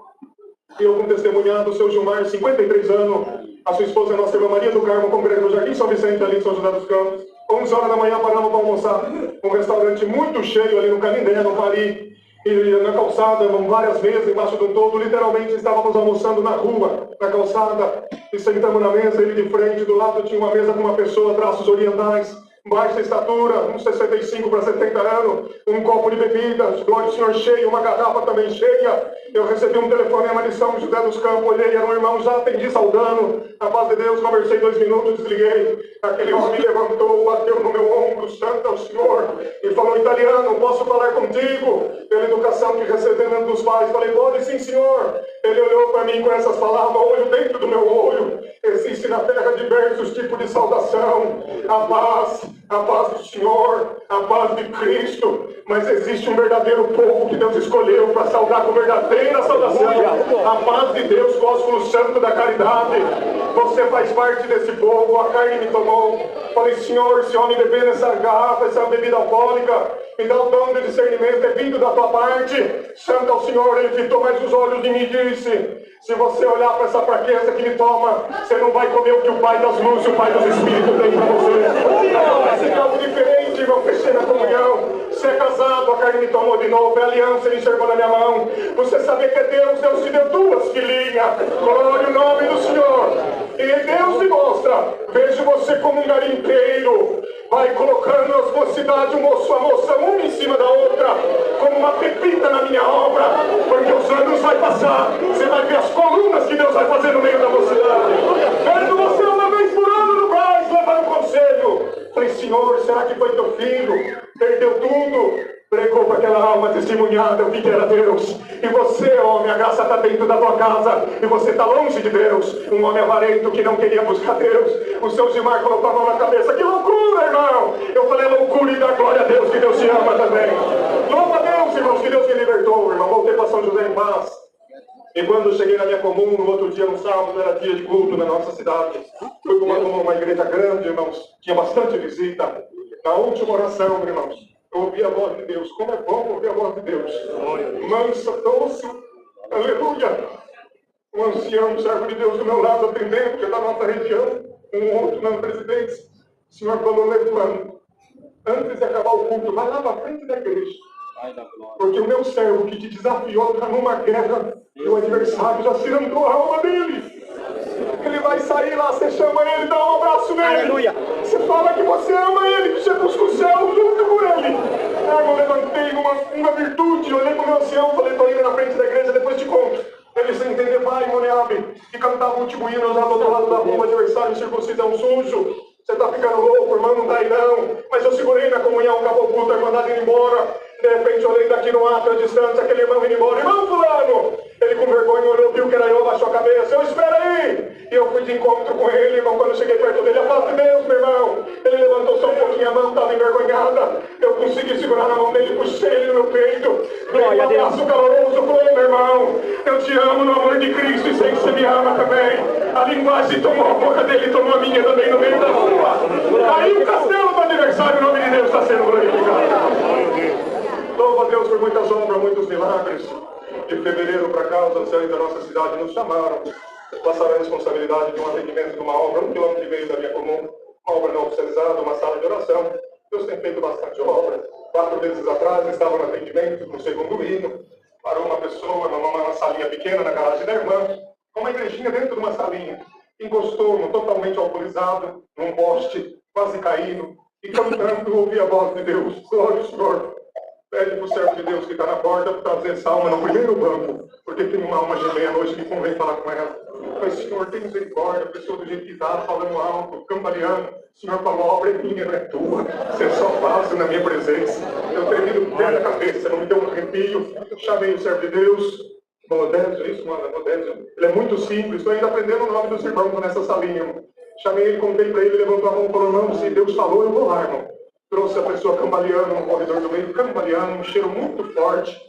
E eu com testemunhado, o seu Gilmar, 53 anos. A sua esposa, a nossa irmã Maria do Carmo, congrega no Jardim São Vicente, ali em São José dos Campos. 11 horas da manhã paramos para almoçar. Um restaurante muito cheio ali no Canindé, no Paris. E na calçada, várias mesas embaixo de um todo, literalmente estávamos almoçando na rua, na calçada, e sentamos na mesa, ele de frente, do lado tinha uma mesa com uma pessoa, traços orientais, baixa estatura, uns 65 para 70 anos, um copo de bebida, glória ao Senhor cheio, uma garrafa também cheia. Eu recebi um telefonema de São José dos Campos, olhei, era um irmão, já atendi saudando, a paz de Deus, conversei 2 minutos, desliguei. Aquele homem levantou, bateu no meu ombro, santo ao Senhor, e falou, italiano, posso falar contigo? Pela educação que recebemos dos pais, falei, pode sim, senhor. Ele olhou para mim com essas palavras, olho dentro do meu olho. Existe na terra diversos tipos de saudação, a paz do Senhor, a paz de Cristo, mas existe um verdadeiro povo que Deus escolheu para saudar com verdadeira saudação, a paz de Deus, fósforo santo da caridade. Você faz parte desse povo, a carne me tomou. Falei, Senhor, esse homem bebendo essa garrafa, essa bebida alcoólica, me dá o dom de discernimento, é vindo da tua parte. Santo ao Senhor, ele fitou mais os olhos de mim e disse, se você olhar para essa fraqueza que me toma, você não vai comer o que o Pai das Luzes, o Pai dos Espíritos tem para você. Esse é algo diferente, irmão, fechei na comunhão. Você é casado, a carne me tomou de novo, é aliança, ele enxergou na minha mão. Você sabe que é Deus, Deus te deu 2 filhinhas. Glória ao nome do Senhor. E Deus te mostra, vejo você como um garimpeiro. Vai colocando as mocidades, a moça, uma em cima da outra, como uma pepita na minha obra, porque os anos vai passar, você vai ver as colunas que Deus vai fazer no meio da mocidade. Vejo você uma vez por ano no Brás, levando um conselho. Falei, Senhor, será que foi teu filho? Perdeu tudo. Pregou para aquela alma testemunhada, eu vi que era Deus. E você, homem, a graça está dentro da tua casa, e você está longe de Deus. Um homem avarento que não queria buscar Deus. O seu Gilmar colocou a mão na cabeça. Que loucura, irmão! Eu falei, loucura, e dá glória a Deus, que Deus te ama também. Louva a Deus, irmãos, que Deus me libertou, irmão. Voltei para São José em paz. E quando eu cheguei na minha comum, no outro dia, no sábado, era dia de culto na nossa cidade. Fui para uma igreja grande, irmãos. Tinha bastante visita. Na última oração, irmãos, eu ouvi a voz de Deus. Como é bom ouvir a voz de Deus. Mansa, doce, aleluia. Um ancião, um servo de Deus do meu lado, atendendo, que é da nossa região. Um outro na presidência. O Senhor falou, levando. Antes de acabar o culto, vai lá para frente da igreja. Porque o meu servo que te desafiou está numa guerra e o adversário já cirandou a alma dele. Ele vai sair lá, você chama ele, dá um abraço nele. Aleluia. Você fala que você ama ele, que você busca o céu junto com ele. Eu levantei uma virtude, olhei para o meu ancião, falei, estou indo na frente da igreja, depois te conto. Ele sem entender, vai, Monial. sabe, e cantava o último hino lá do outro lado da rua, aniversário, circuncisão sujo. Você tá ficando louco, irmão, não tá aí não. Mas eu segurei na comunhão, acabou o culto, a irmandade indo embora. De repente, olhei daqui no ato, à distância, aquele irmão indo embora. Irmão fulano! Ele com vergonha olhou, viu que era eu, abaixou a cabeça. Eu, espera aí! E eu fui de encontro com ele, irmão, quando eu cheguei perto dele, eu falei, Deus, meu irmão. Ele levantou só um pouquinho a mão, estava envergonhada. Eu consegui segurar na mão dele, puxei ele no meu peito. Glória a Deus. Um abraço caloroso, falei, meu irmão, eu te amo no amor de Cristo e sei que você me ama também. A linguagem tomou a boca dele, tomou a minha também no meio da rua. Aí o castelo do aniversário, o nome de Deus está sendo glorificado. Louva a Deus por muitas obras, muitos milagres. De fevereiro para cá, os anciãos da nossa cidade nos chamaram. Passaram a responsabilidade de um atendimento de uma obra, 1,5 km da minha comum, uma obra não oficializada, uma sala de oração. Deus tem feito bastante obra. 4 meses atrás, estava no atendimento, no segundo hino. Parou uma pessoa numa salinha pequena na garagem da irmã, com uma igrejinha dentro de uma salinha. Encostou, totalmente alcoolizado, num poste, quase caindo, e cantando, ouvi a voz de Deus. Glória ao Senhor. Pede para o servo de Deus que está na porta para trazer essa alma no primeiro banco, porque tem uma alma de meia-noite que convém falar com ela. Mas, Senhor, tem misericórdia, a pessoa do jeito que está, falando alto, cambaleando. Senhor, falou, a obra é minha, não é tua. Você só faz na minha presença. Eu termino o pé da cabeça, não me deu um arrepio. Chamei o servo de Deus. Modésio, isso, mano, Modésio. Ele é muito simples, estou ainda aprendendo o nome dos irmãos nessa salinha, irmão. Chamei ele, contei para ele, levantou a mão e falou, não, se Deus falou, eu vou lá, irmão. Trouxe a pessoa cambaleando no corredor do meio, cambaleando, um cheiro muito forte.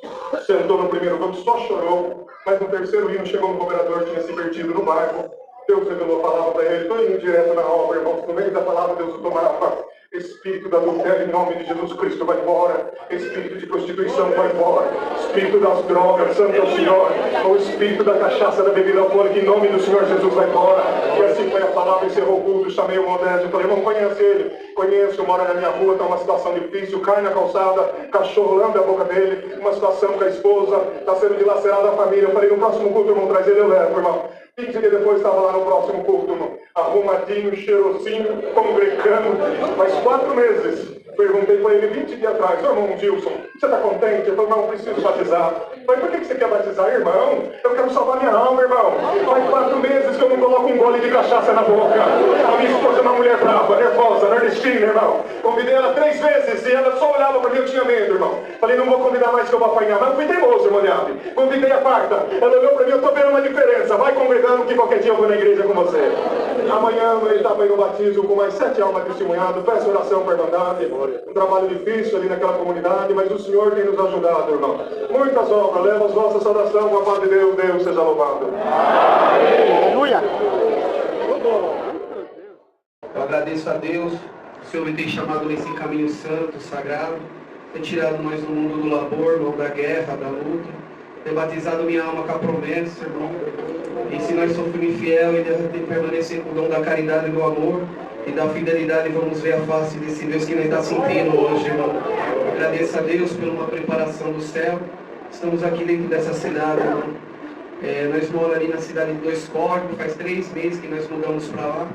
Sentou no primeiro banco, só chorou. Mas no terceiro hino chegou um governador, tinha se invertido no bairro. Deus revelou a palavra para ele, estou indo direto na obra, irmãos. No meio da palavra, Deus o tomava. Espírito da adultério, em nome de Jesus Cristo, vai embora. Espírito de prostituição, vai embora. Espírito das drogas, santo é o Senhor. O espírito da cachaça, da bebida alcoólica, em nome do Senhor Jesus, vai embora. E assim foi a palavra, encerrou o culto, chamei o Modésio, falei, irmão, conhece ele? Conheço, mora na minha rua, está uma situação difícil, cai na calçada, cachorro lambe a boca dele, uma situação com a esposa, está sendo dilacerada a família. Eu falei, no próximo culto, irmão, traz ele, eu levo, irmão. 15 dias depois estava lá no próximo culto, irmão. Arrumadinho, cheirosinho, congregando, faz 4 meses. Perguntei para ele 20 dias atrás, irmão Gilson, você está contente? Ele falou, não, preciso batizar. Eu falei, por que você quer batizar, irmão? Eu quero salvar minha alma, irmão. Faz 4 meses que eu não coloco um gole de cachaça na boca. A minha esposa é uma mulher brava, nervosa, nordestina, irmão. Convidei ela 3 vezes e ela só olhava para mim, eu tinha medo, irmão. Falei, não vou convidar mais que eu vou apanhar. Mas eu fui teimoso, irmão Diabo. Convidei a 4ª. Ela olhou para mim, eu estou vendo uma diferença. Vai congregando que qualquer dia eu vou na igreja com você. Amanhã ele estava aí no batismo com mais 7 almas testemunhadas. Peço oração para a Irmandade. Um trabalho difícil ali naquela comunidade, mas o Senhor tem nos ajudado, irmão. Muitas obras. Leva as vossas saudações com a paz de Deus. Deus seja louvado. Aleluia. Eu agradeço a Deus. O Senhor me tem chamado nesse caminho santo, sagrado. Tem tirado nós do mundo do labor, irmão, da guerra, da luta. Tem batizado minha alma com a promessa, irmão. E se nós somos infiel, ele tem que permanecer com o dom da caridade e do amor e da fidelidade. Vamos ver a face desse Deus que nós está sentindo hoje, irmão. Agradeço a Deus por uma preparação do céu. Estamos aqui dentro dessa cidade, irmão. Nós moramos ali na cidade de Dois Córregos. Faz 3 meses que nós mudamos para lá.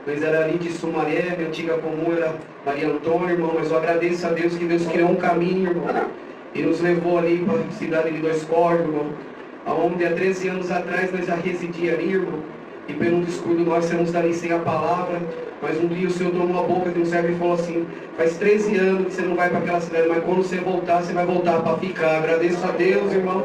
Nós era ali de Sumaré, minha antiga comum era Maria Antônia, irmão. Mas eu agradeço a Deus que Deus criou um caminho, irmão. E nos levou ali para a cidade de Dois Córregos, irmão. Aonde há 13 anos atrás nós já residíamos ali, irmão. E pelo descuido nós sermos dali sem a palavra. Mas um dia o Senhor tomou a boca de um servo e falou assim, faz 13 anos que você não vai para aquela cidade, mas quando você voltar, você vai voltar para ficar. Agradeço a Deus, irmão,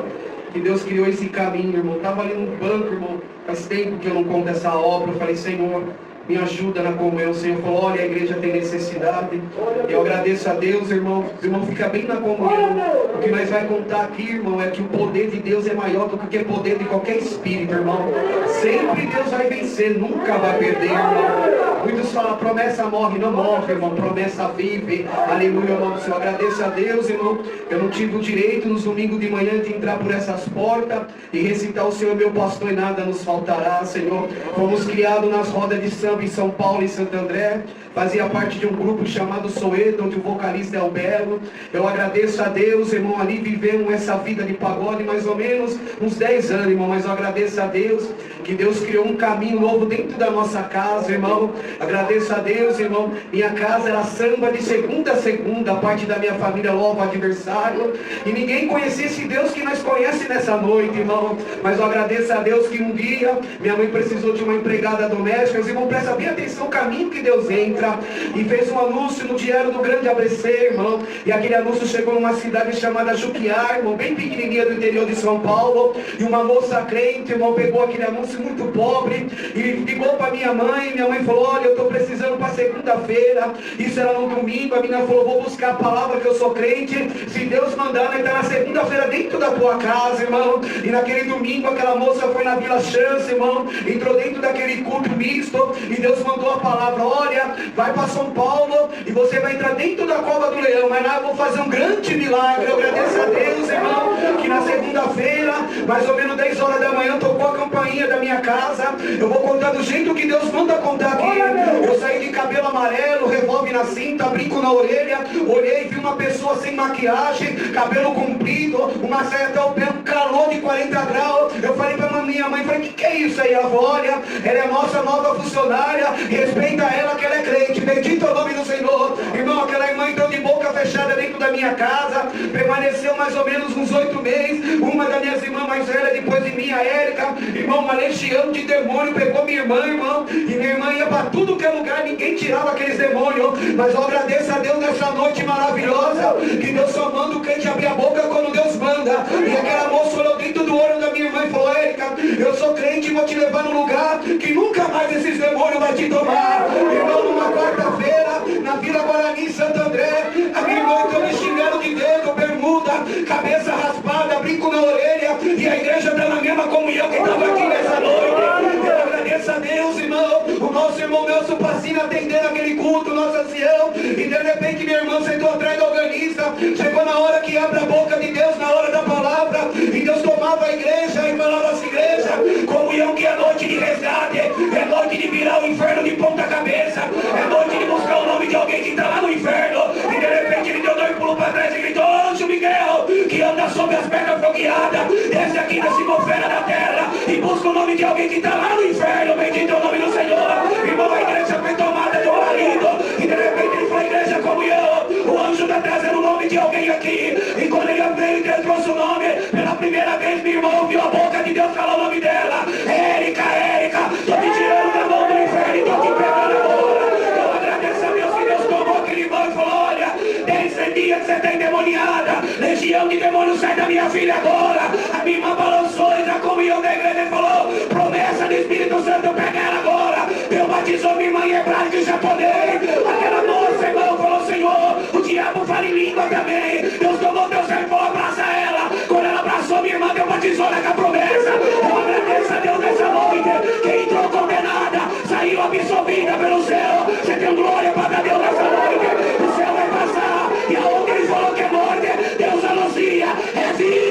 que Deus criou esse caminho, irmão. Estava ali no banco, irmão, faz tempo que eu não conto essa obra. Eu falei, Senhor, me ajuda na comunhão. O Senhor falou, olha, a igreja tem necessidade. Eu agradeço a Deus, irmão. O irmão fica bem na comunhão. O que nós vamos contar aqui, irmão, é que o poder de Deus é maior do que o poder de qualquer espírito, irmão. Sempre Deus vai vencer, nunca vai perder, irmão. Muitos falam, promessa morre, não morre, irmão. Promessa vive. Aleluia, irmão do Senhor. Agradeço a Deus, irmão. Eu não tive o direito nos domingos de manhã de entrar por essas portas e recitar o Senhor meu pastor e nada nos faltará, Senhor. Fomos criados nas rodas de samba em São Paulo e Santo André. Fazia parte de um grupo chamado Soeto, onde o vocalista é o Belo. Eu agradeço a Deus, irmão, ali vivemos essa vida de pagode mais ou menos uns 10 anos, irmão. Mas eu agradeço a Deus que Deus criou um caminho novo dentro da nossa casa, irmão. Agradeço a Deus, irmão. Minha casa era samba de segunda a segunda. A parte da minha família louva o adversário. E ninguém conhecia esse Deus que nós conhecemos nessa noite, irmão. Mas eu agradeço a Deus que um dia minha mãe precisou de uma empregada doméstica. Os irmãos, prestem bem atenção o caminho que Deus entra. E fez um anúncio no diário do Grande ABC, irmão. E aquele anúncio chegou numa cidade chamada Juquiá, irmão, bem pequenininha do interior de São Paulo. E uma moça crente, irmão, pegou aquele anúncio muito pobre e ligou para minha mãe. Minha mãe falou: olha, eu estou precisando para segunda-feira. Isso era no domingo. A menina falou: vou buscar a palavra, que eu sou crente. Se Deus mandar, vai estar na segunda-feira dentro da tua casa, irmão. E naquele domingo aquela moça foi na Vila Chance, irmão, entrou dentro daquele culto misto e Deus mandou a palavra: olha, vai para São Paulo e você vai entrar dentro da cova do leão. Mas lá eu vou fazer um grande milagre. Eu agradeço a Deus, irmão, que na segunda-feira, mais ou menos 10 horas da manhã, tocou a campainha da minha casa. Eu vou contar do jeito que Deus manda contar aqui. Eu saí de cabelo amarelo, revólver na cinta, brinco na orelha. Olhei e vi uma pessoa sem maquiagem, cabelo comprido, uma saia até o pé, um calor de 40 graus. Eu falei pra minha mãe, falei: que é isso aí? Ela falou: olha, ela é a nossa nova funcionária, respeita ela que ela é crente. Bendito é o nome do Senhor. Irmão, aquela irmã entrou de boca fechada dentro da minha casa, permaneceu mais ou menos uns 8 meses. Uma das minhas irmãs mais velhas, depois de mim, a Érica, irmão, uma legião de demônio pegou minha irmã, irmão, e minha irmã ia para tudo que é lugar, ninguém tirava aqueles demônios. Mas eu agradeço a Deus nessa noite maravilhosa, que Deus só manda o crente abrir a boca quando Deus manda. E aquela moça olhou dentro do olho da minha irmã e falou: Érica, eu sou crente e vou te levar num lugar que nunca mais esses demônios vai te tomar. Irmão, numa quarta-feira, na Vila Guarani, Santo André, a minha irmã entrou me xingando de dedo, bermuda, cabeça raspada, brinco na orelha, e a igreja está na mesma comunhão que estava aqui nessa noite. Eu agradeço a Deus, irmão, o nosso irmão Nelson Pacina atendendo aquele culto, nosso ancião, e de repente minha irmã sentou atrás do organista. Chegou na hora que abre a boca de Deus, na hora da palavra, e Deus tomava a igreja e falava assim: igreja, comunhão que é noite de resgate, é noite de virar o inferno de ponta cabeça, é noite de buscar o nome de alguém que está lá no inferno. E de repente ele deu 2 pulos para trás e gritou: Anjo Miguel, que anda sobre as pedras fogueadas, desce aqui na atmosfera da terra e busca o nome de alguém que está lá no inferno. Bendito é o nome do Senhor. Irmão, a igreja foi tomada de um marido, e de repente ele falou: igreja, comunhão, o anjo está trazendo o nome de alguém aqui. E quando ele veio e trouxe o nome, pela primeira vez minha irmã ouviu a boca de Deus falar o nome dela: Érica, Érica, estou te tirando da mão do inferno e estou te pegando agora. Eu agradeço a Deus que Deus tomou aquele irmão e falou: olha, tem 100 dias que você está endemoniada, legião de demônios sai da minha filha agora. A minha irmã balançou e da comunhão da igreja e falou: promessa do Espírito Santo, pega ela agora. Deus batizou minha irmã em hebraico e japonês. Aquela moça, irmão, falou: Senhor, o diabo fala em língua também. Deus tomou teu sangue e falou: abraça ela. Quando ela abraçou minha irmã, Deus batizou ela com a promessa. Eu agradeço a Deus nessa noite. Quem entrou condenada saiu absolvida pelo céu. Você tem glória para dar Deus nessa noite. O céu vai passar e aonde ele falou que é morte, Deus anuncia: é vida.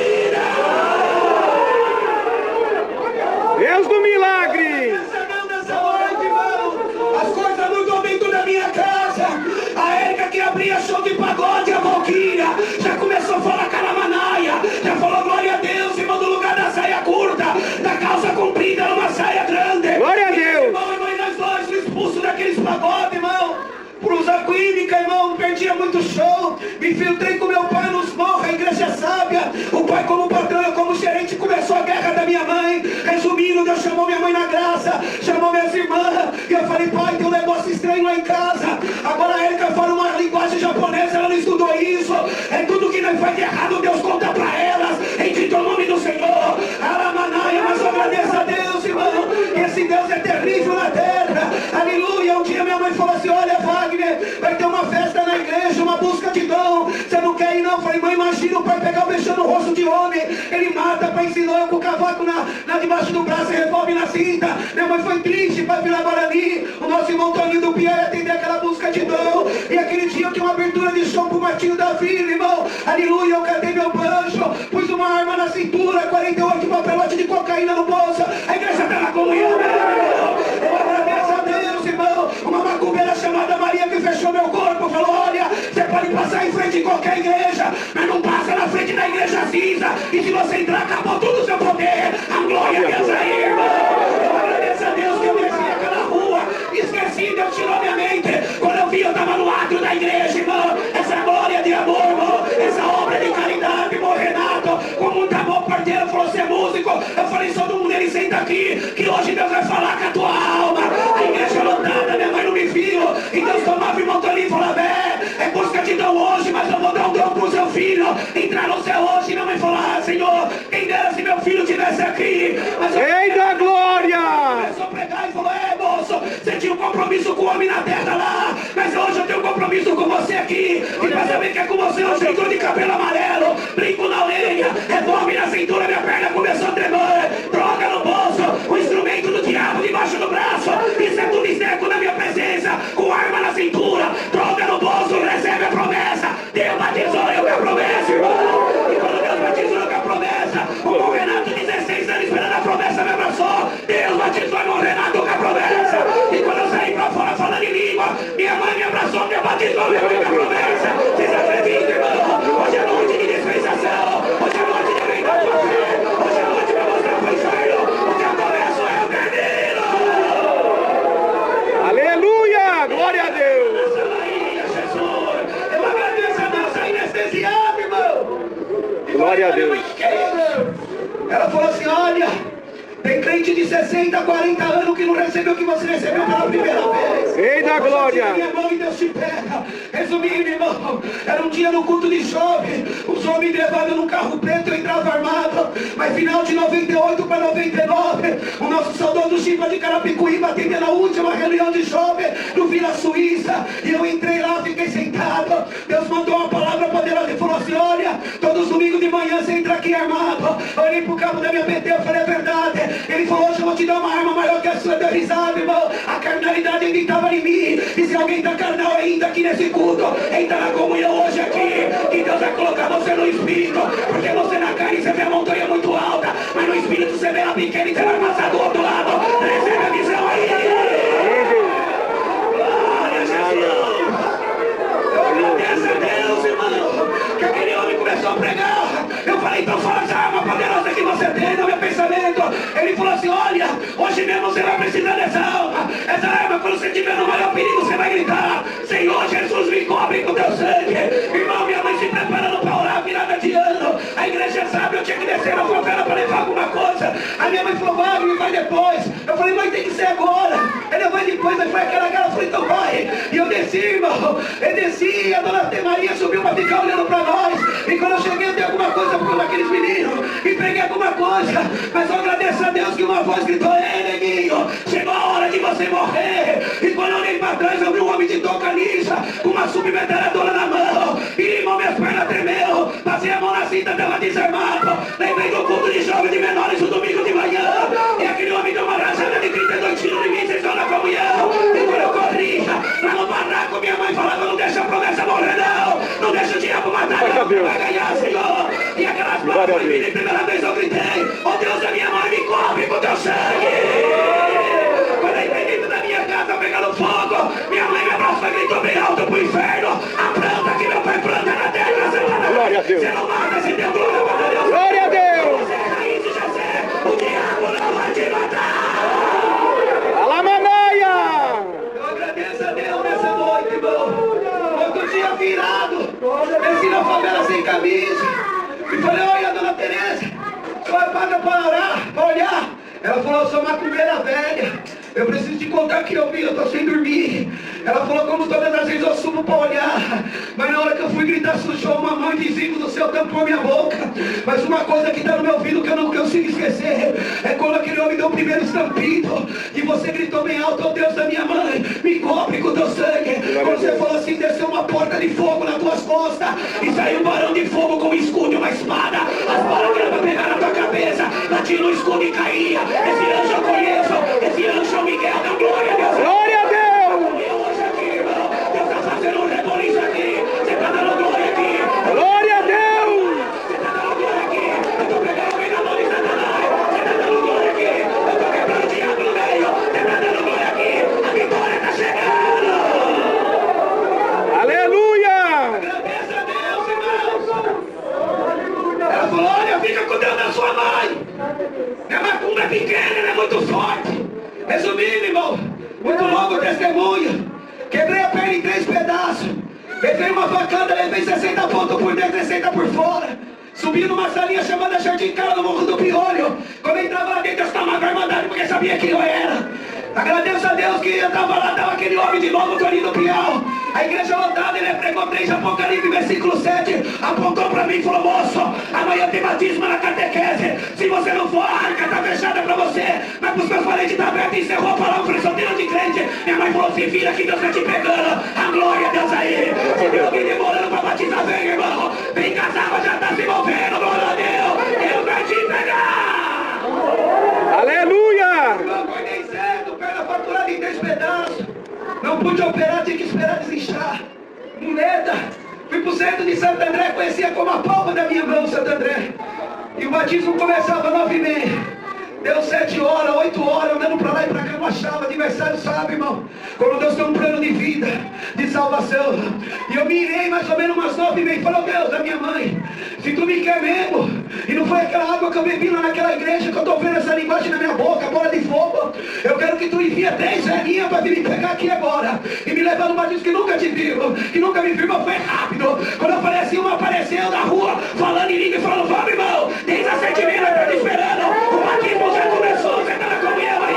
Deus do milagre! Nessa noite, irmão, as coisas mudam dentro da minha casa. A Érica que abria show de pagode, a Valquíria já começou a falar caramanaia, já falou glória a Deus, irmão, do lugar da saia curta, da calça comprida numa saia grande. Glória a Deus! Irmão, e nós dois expulsos daqueles pagodes, irmão, por usar clínica, irmão, perdia muito show. Me infiltrei com meu pai nos morros, a igreja sábia. O pai como patrão, eu como gerente, começou a guerra da minha mãe. Resumindo, Deus chamou minha mãe na graça, chamou minhas irmãs, e eu falei: pai, tem um negócio estranho lá em casa. Agora a Érica fala uma linguagem japonesa, ela não estudou isso. É tudo que nós faz de errado, Deus conta pra elas, em o nome do Senhor. Aramanaia, mas eu agradeço a Deus, irmão, que esse Deus é terrível na terra. Aleluia. Um dia minha mãe falou assim: olha, Wagner, vai ter uma festa na igreja, uma busca de dom, você não quer ir não? Eu falei: mãe, imagina o pai pegar o beijando o rosto de homem, ele mata para ensinar eu com o cavaco na debaixo do braço e revólver na cinta. Minha mãe foi triste para Vila Guarani, o nosso irmão Toninho do Pia ia atender aquela busca de dom, e aquele dia eu tinha uma abertura de show pro Martinho da Vila, irmão, aleluia. Eu cantei meu banjo, pus uma arma na cintura, 48 papelote de cocaína no bolso, a igreja tá na comunhão, irmão. Eu agradeço a Deus, irmão. Uma macumbeira chamada Maria que fechou meu corpo falou: olha, você pode passar em frente de qualquer igreja, mas não passa na frente da igreja cinza, e se você entrar, acabou tudo o seu poder. A glória a Deus aí, irmão. Eu agradeço a Deus que eu desci aquela rua, esqueci, Deus tinha ali e falou: é busca de dom hoje, mas eu vou dar um dom pro seu filho entrar no céu hoje. Minha mãe falou: Senhor, quem dera se meu filho estivesse aqui. Mas Rei da glória! começou a pregar e falou: moço, você tinha um compromisso com o homem na terra lá, mas hoje eu tenho um compromisso com você aqui. E pra saber que é com você, eu chego de cabelo amarelo, brinco na orelha, revólver na cintura, minha perna começou a tremer, droga no bolso, o instrumento do diabo debaixo do braço, isso é tudo seco na minha presença, com arma na cintura, droga no bolso, recebe a promessa. Deus batizou eu com a promessa, irmão. E quando Deus batizou com a promessa, o bom Renato, 16 anos esperando a promessa, me abraçou. Deus batizou o Renato com a promessa. E quando eu saí pra fora falando em língua, minha mãe me abraçou, me batizou, me com a promessa. Vocês acreditam, irmão? Hoje é noite de dispensação, hoje é noite de aumentar sua fé, hoje é noite pra mostrar pro inferno o que eu começo é o carneiro. Aleluia! Glória a Deus! Eu agradeço a Deus aí anestesiado, irmão. Glória a Deus. Ela falou assim: olha, tem crente de 60, 40 anos que não recebeu o que você recebeu pela primeira vez. Rei da glória! Minha mão e Deus te pega. Resumindo, irmão, era um dia no culto de jovem, os homens levavam num carro preto, eu entrava armado. Mas final de 98 para 99, o nosso saudoso Chifa de Carapicuíba atendendo a última reunião de jovem no Vila Suíça. E eu entrei lá, fiquei sentado. Deus mandou uma palavra poderosa e falou assim: olha, todos os domingos de manhã você entra aqui armado. Eu olhei pro cabo da minha PT, eu falei: é verdade. Ele falou: hoje eu vou te dar uma arma maior que a sua. Deu risada, irmão. A carnalidade ainda estava em mim. E se alguém tá carnal ainda aqui nesse culto, entra na comunhão hoje aqui, que Deus vai colocar você no espírito. Porque você na carne você vê a montanha muito alta, mas no espírito você vê ela pequena e você vai passar do outro lado. Recebe a visão aí. Glória a Jesus. Eu agradeço a Deus, irmão, que aquele homem começou a pregar. Eu falei: então fala essa arma poderosa que você tem no meu pensamento. Ele falou assim: olha, hoje mesmo você vai precisar dessa arma. Essa arma, quando você estiver no maior perigo, você vai gritar: Senhor Jesus, me cobre com teu sangue. Irmão, minha mãe se preparando para orar virada de ano. A igreja sabe, eu tinha que descer na favela para levar alguma coisa. A minha mãe falou: Wagner, vai depois. Eu falei: mas tem que ser agora. Ele vai depois, aí foi aquela cara, eu falei: então vai. E eu desci, irmão. Eu desci, a dona Maria subiu para ficar olhando para nós. E quando eu cheguei, eu dei alguma coisa para aqueles meninos e peguei alguma coisa. Mas eu agradeço a Deus que uma voz gritou: ei, neguinho, chegou a hora de você morrer. E quando eu olhei para trás, eu vi um homem de touca lisa com uma submetralhadora na mão. E irmão, minhas pernas tremeu. Passei a mão na cinta, estava desarmado. Lembrei do culto de jovens de menores no domingo de manhã. E aquele homem deu uma rajada de 32 tiros de mim, vocês vão na comunhão. E quando eu corria lá no barraco, minha mãe falava: não deixa a promessa morrer, não deixa o diabo matar, não vai ganhar, Senhor. E aquelas palavras foi vindo, primeira vez eu gritei: oh Deus da minha mãe, me cobre com teu sangue. Quando eu entrei dentro da minha casa pegando fogo, minha mãe me abraçou e gritou bem alto pro inferno: a planta que meu pai planta na terra, Satanás. Glória a Deus. Você não mata, se deu glória para Deus. Glória a Deus. Você é raiz de Jessé, o diabo não vai te matar. Alamanaia! Eu agradeço a Deus nessa noite, irmão. Outro dia virado, desci na favela sem camisa e falei: olha, dona Tereza, a senhora paga para orar, para olhar? Ela falou: eu sou macumbeira velha, eu preciso te contar que eu vi, eu tô sem dormir. Ela falou: como todas as vezes eu subo para olhar, mas na hora que eu fui gritar, sujou uma mão invisível do céu, tampou minha boca. Mas uma coisa que está no meu ouvido que eu não consigo esquecer é quando aquele homem deu o primeiro estampido e você gritou bem alto: oh Deus da minha mãe, me cobre com teu sangue. Quando você falou assim, desceu uma porta de fogo nas tuas costas e saiu um barão de fogo com um escudo e uma espada. As balas que era para pegar na tua cabeça, batia no escudo e caía. Esse anjo eu conheço, esse anjo é o Miguel, dá glória a Deus. Glória a Deus! Deus está fazendo um reboliço aqui. Você está dando glória aqui. Glória a Deus! Você está dando glória aqui. Eu estou pegando alguém na mão de Satanás. Você está dando glória aqui. Eu estou quebrando o diabo no meio. Você está dando glória aqui. A vitória está chegando. Aleluia! Agradeça a Deus, irmãos. Ela falou: olha, fica com Deus da sua mãe. Minha macumba é pequena, ela é muito forte. Resumindo, irmão, muito longo o testemunho. Quebrei a perna em 3 pedaços. Levei uma facada, levei 60 pontos por dentro, 60 por fora. Subi numa salinha chamada Jardim Cara no Morro do Piolho. Quando eu entrava lá dentro, eu estava com a armadilha porque sabia quem eu era. Agradeço a Deus que eu estava lá, estava aquele homem de novo, Toninho do Piau. A igreja lotada, ele pregou 3 Apocalipse, versículo 7. Apontou para mim e falou: moço, amanhã tem batismo na catequese. Se você não for, a arca está fechada para você. Mas para os meus parentes está aberta e encerrou a palavra. Eu falei: só tenho de crente. Minha mãe falou: se vira que Deus está te pegando. A glória a Deus aí. Se tem alguém demorando para batizar, vem, irmão. Vem que as águas já estão se movendo. Glória a Deus. Deus vai te pegar. Aleluia! Eu acordei cedo, perna fraturada em 3 pedaços. Não pude operar, tinha que esperar desinchar. Muleta. Fui pro centro de Santo André, conhecia como a palma da minha mão Santo André. E o batismo começava às 9h30. Deu 7 horas, 8 horas, andando pra lá e pra cá, não achava. Adversário sabe, irmão, quando Deus tem um plano de vida, de salvação. E eu me irei mais ou menos umas 9h30. Falei: Deus, da minha mãe, se tu me quer mesmo, e não foi aquela água que eu bebi lá naquela igreja, que eu tô vendo essa linguagem na minha boca, bola de fogo, eu quero que tu envia 3 velhinhas pra vir me pegar aqui agora, e me levar no batismo que nunca te viu, que nunca me viu, mas foi rápido. Quando eu falei assim, uma apareceu na rua, falando em língua e falando: vamos, irmão, tem 17 mil, tá te esperando. O batismo já começou, você tá na comunhão aí.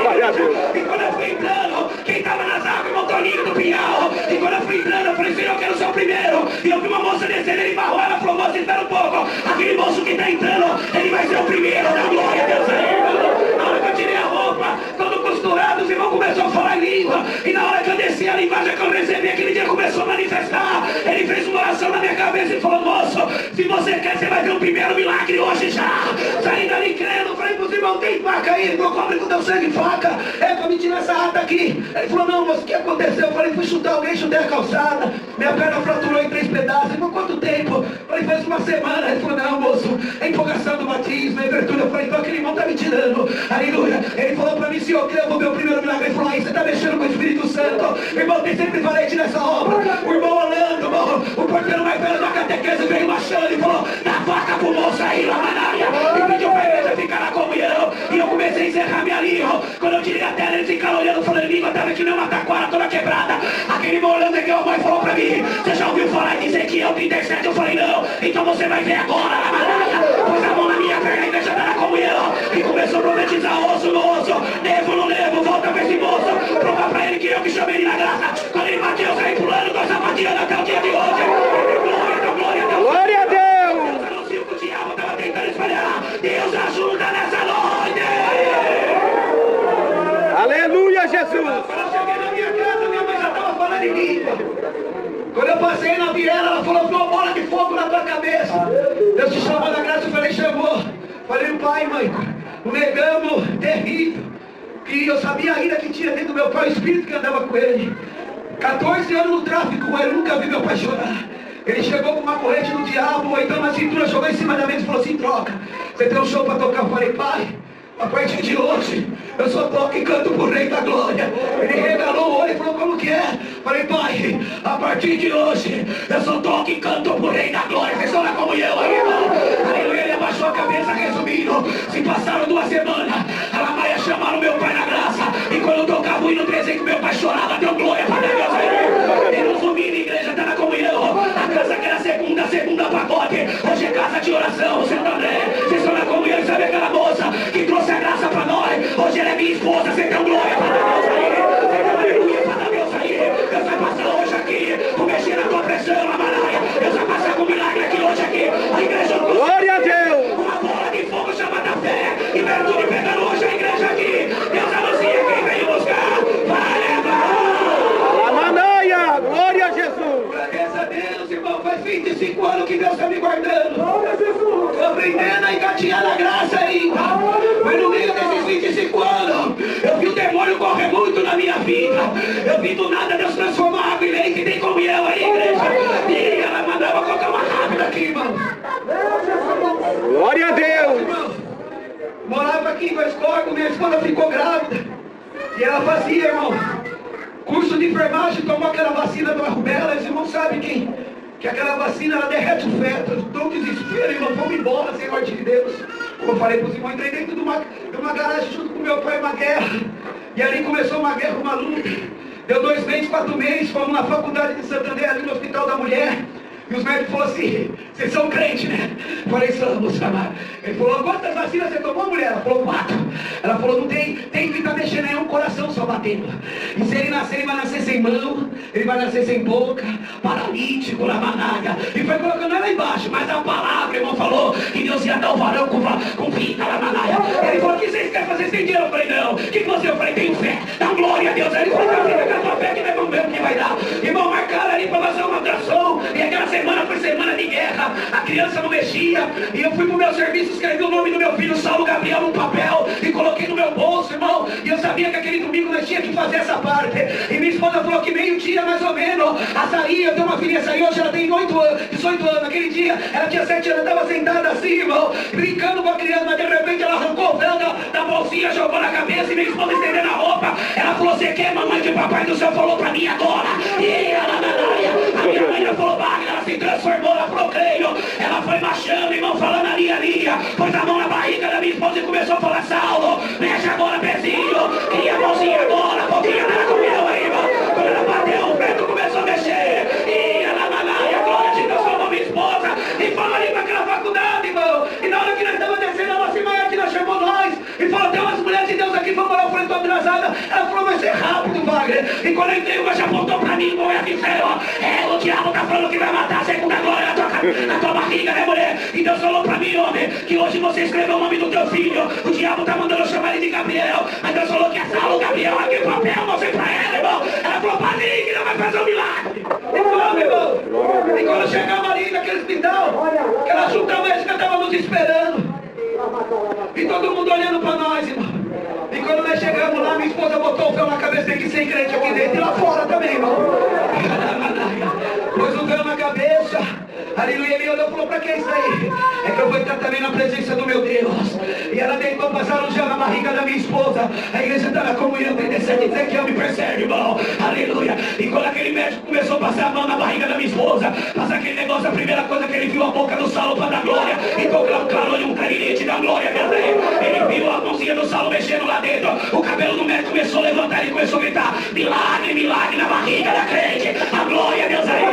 E quando eu fui entrando, quem tava nas águas, o Toninho do Pinhal. E quando eu fui entrando, eu falei: Senhor, eu quero ser o primeiro. E eu vi uma moça descendo, ele barrou, ela falou: moça, espera um pouco. Aquele moço que tá entrando, ele vai ser o primeiro. Da glória a Deus aí. Na hora que eu tirei a roupa, todo costurado, os irmãos começaram a falar em língua. E na hora que eu desci a linguagem que eu recebi, aquele dia começou a manifestar. Ele fez uma oração na minha cabeça e falou: moço, se você quer, você vai ver o primeiro milagre hoje já. Saí dali crendo, falei pros irmãos: tem faca aí? Ele falou: cobre com teu sangue faca. É pra me tirar essa rata aqui. Ele falou: não, moço, o que aconteceu? Eu falei: fui chutar alguém, chutei a calçada. Minha perna fraturou em 3 pedaços. Ele falou: quanto tempo? Eu falei: faz uma semana. Ele falou: não, moço, é empolgação do batismo, é abertura. Eu falei: então aquele irmão tá me tirando. Aleluia. Ele falou pra mim: se eu crer, eu vou ver o primeiro milagre. Ele falou: aí você tá mexendo com o Espírito Santo. Irmão, tem sempre valente nessa obra. O irmão olhando, irmão, o porteiro mais velho da catequese veio marchando e falou: dá faca pro moço aí, Lamanaia. E pediu pra igreja ficar na comunhão. E eu comecei a encerrar minha língua. Quando eu tirei a tela, eles ficaram olhando, falando em língua, tava que nem uma taquara toda quebrada. Aquele irmão olhando aqui, a mãe falou pra mim: você já ouviu falar em Ezequiel 37? Eu falei: não. Então você vai ver agora, Lamanaia. Pôs a mão na minha perna, a igreja tá na comunhão. E começou a profetizar: osso no osso, levo no levo, volta pra esse moço. Prova pra ele que eu que chamei ele na graça. Quando ele bateu, eu saí pulando, tô sapateando até o dia de hoje. Glória a Deus. Glória a Deus! Deus anuncia o que o diabo tava tentando espalhar. Deus ajuda nessa noite. Aleluia, Jesus! Quando eu cheguei na minha casa, minha mãe já estava falando em língua. Quando eu passei na viela, ela falou: uma bola de fogo na tua cabeça. Deus te chamou na graça. Eu falei: chamou. Falei: pai, mãe, um negamos terrível, que eu sabia ainda que tinha dentro do meu pai o espírito que andava com ele. 14 anos no tráfico com ele, nunca vi meu pai chorar. Ele chegou com uma corrente do diabo, então na cintura, jogou em cima da mesa e falou assim: troca, você tem um show para tocar? Eu falei: pai, a partir de hoje, eu só toco e canto pro Rei da Glória. Ele regalou o olho e falou: como que é? Falei: pai, a partir de hoje, eu só toco e canto pro Rei da Glória. Vocês estão na comunhão aí, irmão? Aleluia. Ele abaixou a cabeça, resumindo. Se passaram 2 semanas, a Lamaia chamaram meu pai na graça. E quando eu tocava o hino 13, que meu pai chorava, deu glória para Deus aí. E resumindo, a igreja tá na comunhão. A casa que era segunda pacote, hoje é casa de oração, Santo André. Vocês estão na comunhão e sabe aquela moça que trouxe a graça pra nós? Hoje ela é minha esposa, você deu glória para Deus aí. Aleluia, para Deus aí. Deus vai passar hoje aqui, vou mexer na tua pressão, Lamanaia. Deus vai passar com milagre aqui hoje aqui. A igreja não consegue. Glória a Deus! Uma bola de fogo chamada fé. E virtude pegando hoje a igreja aqui. Deus anuncia quem veio buscar. Vai levar. Lamanaia! Glória a Jesus! Agradeça a Deus, irmão. Faz 25 anos que Deus está me guardando. Estou aprendendo a engatinhar na graça ainda. Mas no meio desses 25 anos, eu vi o demônio correr muito na minha vida. Eu vi do nada Deus transformar água em leite. Tem comunhão aí, igreja. E ela mandava colocar uma rápida aqui, irmão. Glória a Deus! Irmão, morava aqui em Dois Corpos, minha esposa ficou grávida. E ela fazia, irmão, curso de enfermagem, tomou aquela vacina da rubéola. Os irmãos sabem que aquela vacina ela derrete o feto. Dou um desespero, irmão, vamos embora, sem ordem de Deus. Como eu falei para os irmãos, entrei dentro de uma garagem junto com meu pai, uma guerra. E ali começou uma guerra, uma luta. Deu 2 meses, 4 meses, fomos na faculdade de Santo André, ali no Hospital da Mulher. E os médicos falaram assim: Vocês são crente, né? Falei, somos, amado. Ele falou, quantas vacinas você tomou, mulher? Ela falou, 4. Ela falou, não tem que estar mexendo aí, é um coração só batendo. E se ele nascer, ele vai nascer sem mão, ele vai nascer sem boca, paralítico, na manada. E foi colocando ela embaixo, mas a palavra, irmão, falou que Deus ia dar o varão com fita na manada. Ele falou, o que vocês querem fazer sem dinheiro? Eu falei, não. O que você? Eu falei, tenho fé, dá glória a Deus. Aí ele falou, fica com a tua fé que nós vamos ver o que vai dar. Irmão, marcaram ali para fazer uma atração, e aquela semana foi semana de guerra. A criança não mexia, e eu fui pro meu serviço, escrevi o nome do meu filho Saulo Gabriel num papel e coloquei no meu bolso, irmão. E eu sabia que aquele domingo nós tínhamos que fazer essa parte. E minha esposa falou que meio-dia mais ou menos, a Sarinha, eu tenho uma filha Sarinha, hoje ela tem 18 anos. Naquele dia ela tinha 7 anos, estava sentada assim, irmão, brincando com a criança, mas de repente ela arrancou o véu da bolsinha, jogou na cabeça, e minha esposa estendendo a roupa. Ela falou, você quer, mamãe, que o papai do céu falou pra mim agora? E a minha mãe já falou, ela se transformou, ela falou, creio. Ela foi marchando, irmão, falando ali, pôs a mão na barriga da minha esposa e começou a falar, Saulo, mexe agora, pezinho, e a mãozinha agora, a boquinha dela comeu aí, irmão. Quando ela bateu, o preto começou a mexer, e a glória de Deus falou minha esposa, e falou ali pra aquela faculdade, irmão. E na hora que nós estávamos descendo, a nossa irmã aqui, nós chamou nós, e falou, tem umas mulheres de Deus aqui, vamos lá, eu falei, tô atrasada. Ela falou, vai ser rápido, Wagner. E quando eu entrei, o já apontou pra mim, irmão, e aqui disse, ó, o diabo tá falando que vai matar a segunda glória na tua barriga, né, mulher? E Deus falou pra mim, homem, que hoje você escreveu o nome do teu filho. O diabo tá mandando eu chamar ele de Gabriel, mas Deus falou que é Saulo Gabriel, aqui o papel, mostrei pra ela, irmão. Ela falou, padrinho, que não vai fazer um milagre. E falou, irmão. E quando chegava ali naquele hospital, aquela junta médica tava nos esperando. E todo mundo olhando pra nós, irmão. E quando nós chegamos lá, minha esposa botou o véu na cabeça, tem que ser crente aqui dentro e lá fora também, irmão. Pôs o véu na cabeça, aleluia, ele olhou e falou, pra que isso aí? É que eu vou entrar também na presença do meu Deus. E ela deitou, passaram já na barriga da minha esposa. A igreja está na comunhão, tem descer e dizer que eu me percebe, irmão. Aleluia. E quando aquele médico começou a passar a mão na barriga da minha esposa, passar aquele negócio, a primeira coisa que ele viu a boca do Saulo para dar glória. E proclamou-lhe um clarinete da glória, Deus aí. Ele viu a mãozinha do Saulo mexendo lá dentro. O cabelo do médico começou a levantar e começou a gritar, milagre, milagre na barriga da crente. A glória, Deus aí.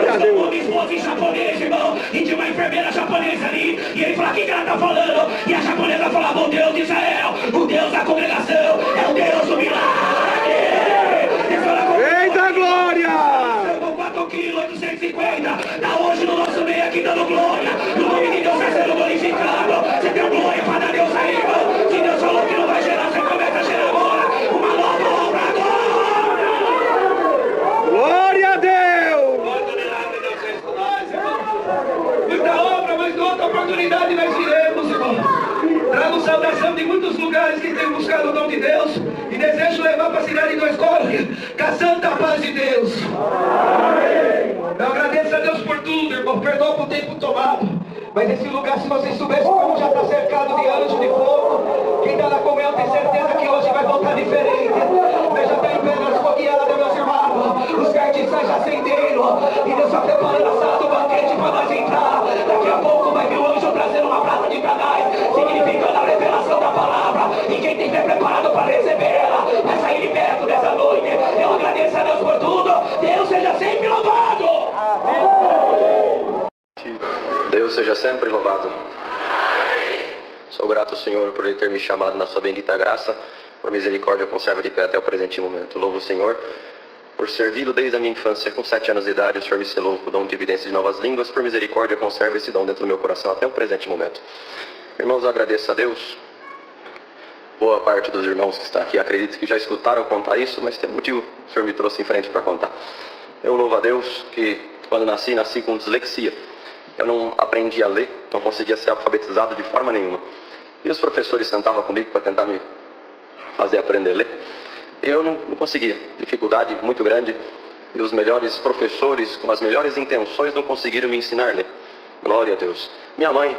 Deus tomou minha esposa em japonês, irmão. E tinha uma enfermeira japonesa ali. E ele falou, o que ela está falando? E a japonesa falava, o Deus de Israel, o Deus da congregação, é o Deus do milagre. Eita glória! 4 quilos, 850. Tá hoje no nosso meio aqui dando glória. O nome de Deus vai sendo glorificado. Você tem glória para dar Deus aí, irmão. Se Deus falou que não vai gerar, você começa a gerar agora. Uma nova obra agora. Glória a Deus! Muita obra, mas em outra oportunidade nós iremos, irmão. Trago saudação de muitos lugares que têm buscado o nome de Deus e desejo levar para a cidade de Escolha com a santa paz de Deus. Eu agradeço a Deus por tudo, irmão. Perdoa por tempo tomado. Mas esse lugar, se vocês soubessem como já está cercado de anjos de fogo, quem está na comunhão tem certeza que hoje vai voltar diferente. Veja bem, pedras fogueadas, meus irmãos. Os cartiçais já acenderam. E Deus está preparando a sala do banquete para nós entrar. Daqui a pouco vai vir o anjo trazendo uma prata de canais, significando a revelação da palavra. E quem tem fé preparado para recebê-la vai sair de perto dessa noite. Eu agradeço a Deus por tudo. Deus seja sempre louvado. Deus seja sempre louvado. Sou grato ao Senhor por Ele ter me chamado na sua bendita graça. Por misericórdia, conserva de pé até o presente momento. Louvo o Senhor por servi-lo desde a minha infância. Com 7 anos de idade, o Senhor me selou com o dom de evidência de novas línguas. Por misericórdia, conserva esse dom dentro do meu coração até o presente momento. Irmãos, eu agradeço a Deus. Boa parte dos irmãos que estão aqui acredito que já escutaram contar isso, mas tem motivo o Senhor me trouxe em frente para contar. Eu louvo a Deus que quando nasci com dislexia. Eu não aprendi a ler, não conseguia ser alfabetizado de forma nenhuma. E os professores sentavam comigo para tentar me fazer aprender a ler. E eu não conseguia, dificuldade muito grande. E os melhores professores, com as melhores intenções, não conseguiram me ensinar a ler. Glória a Deus. Minha mãe,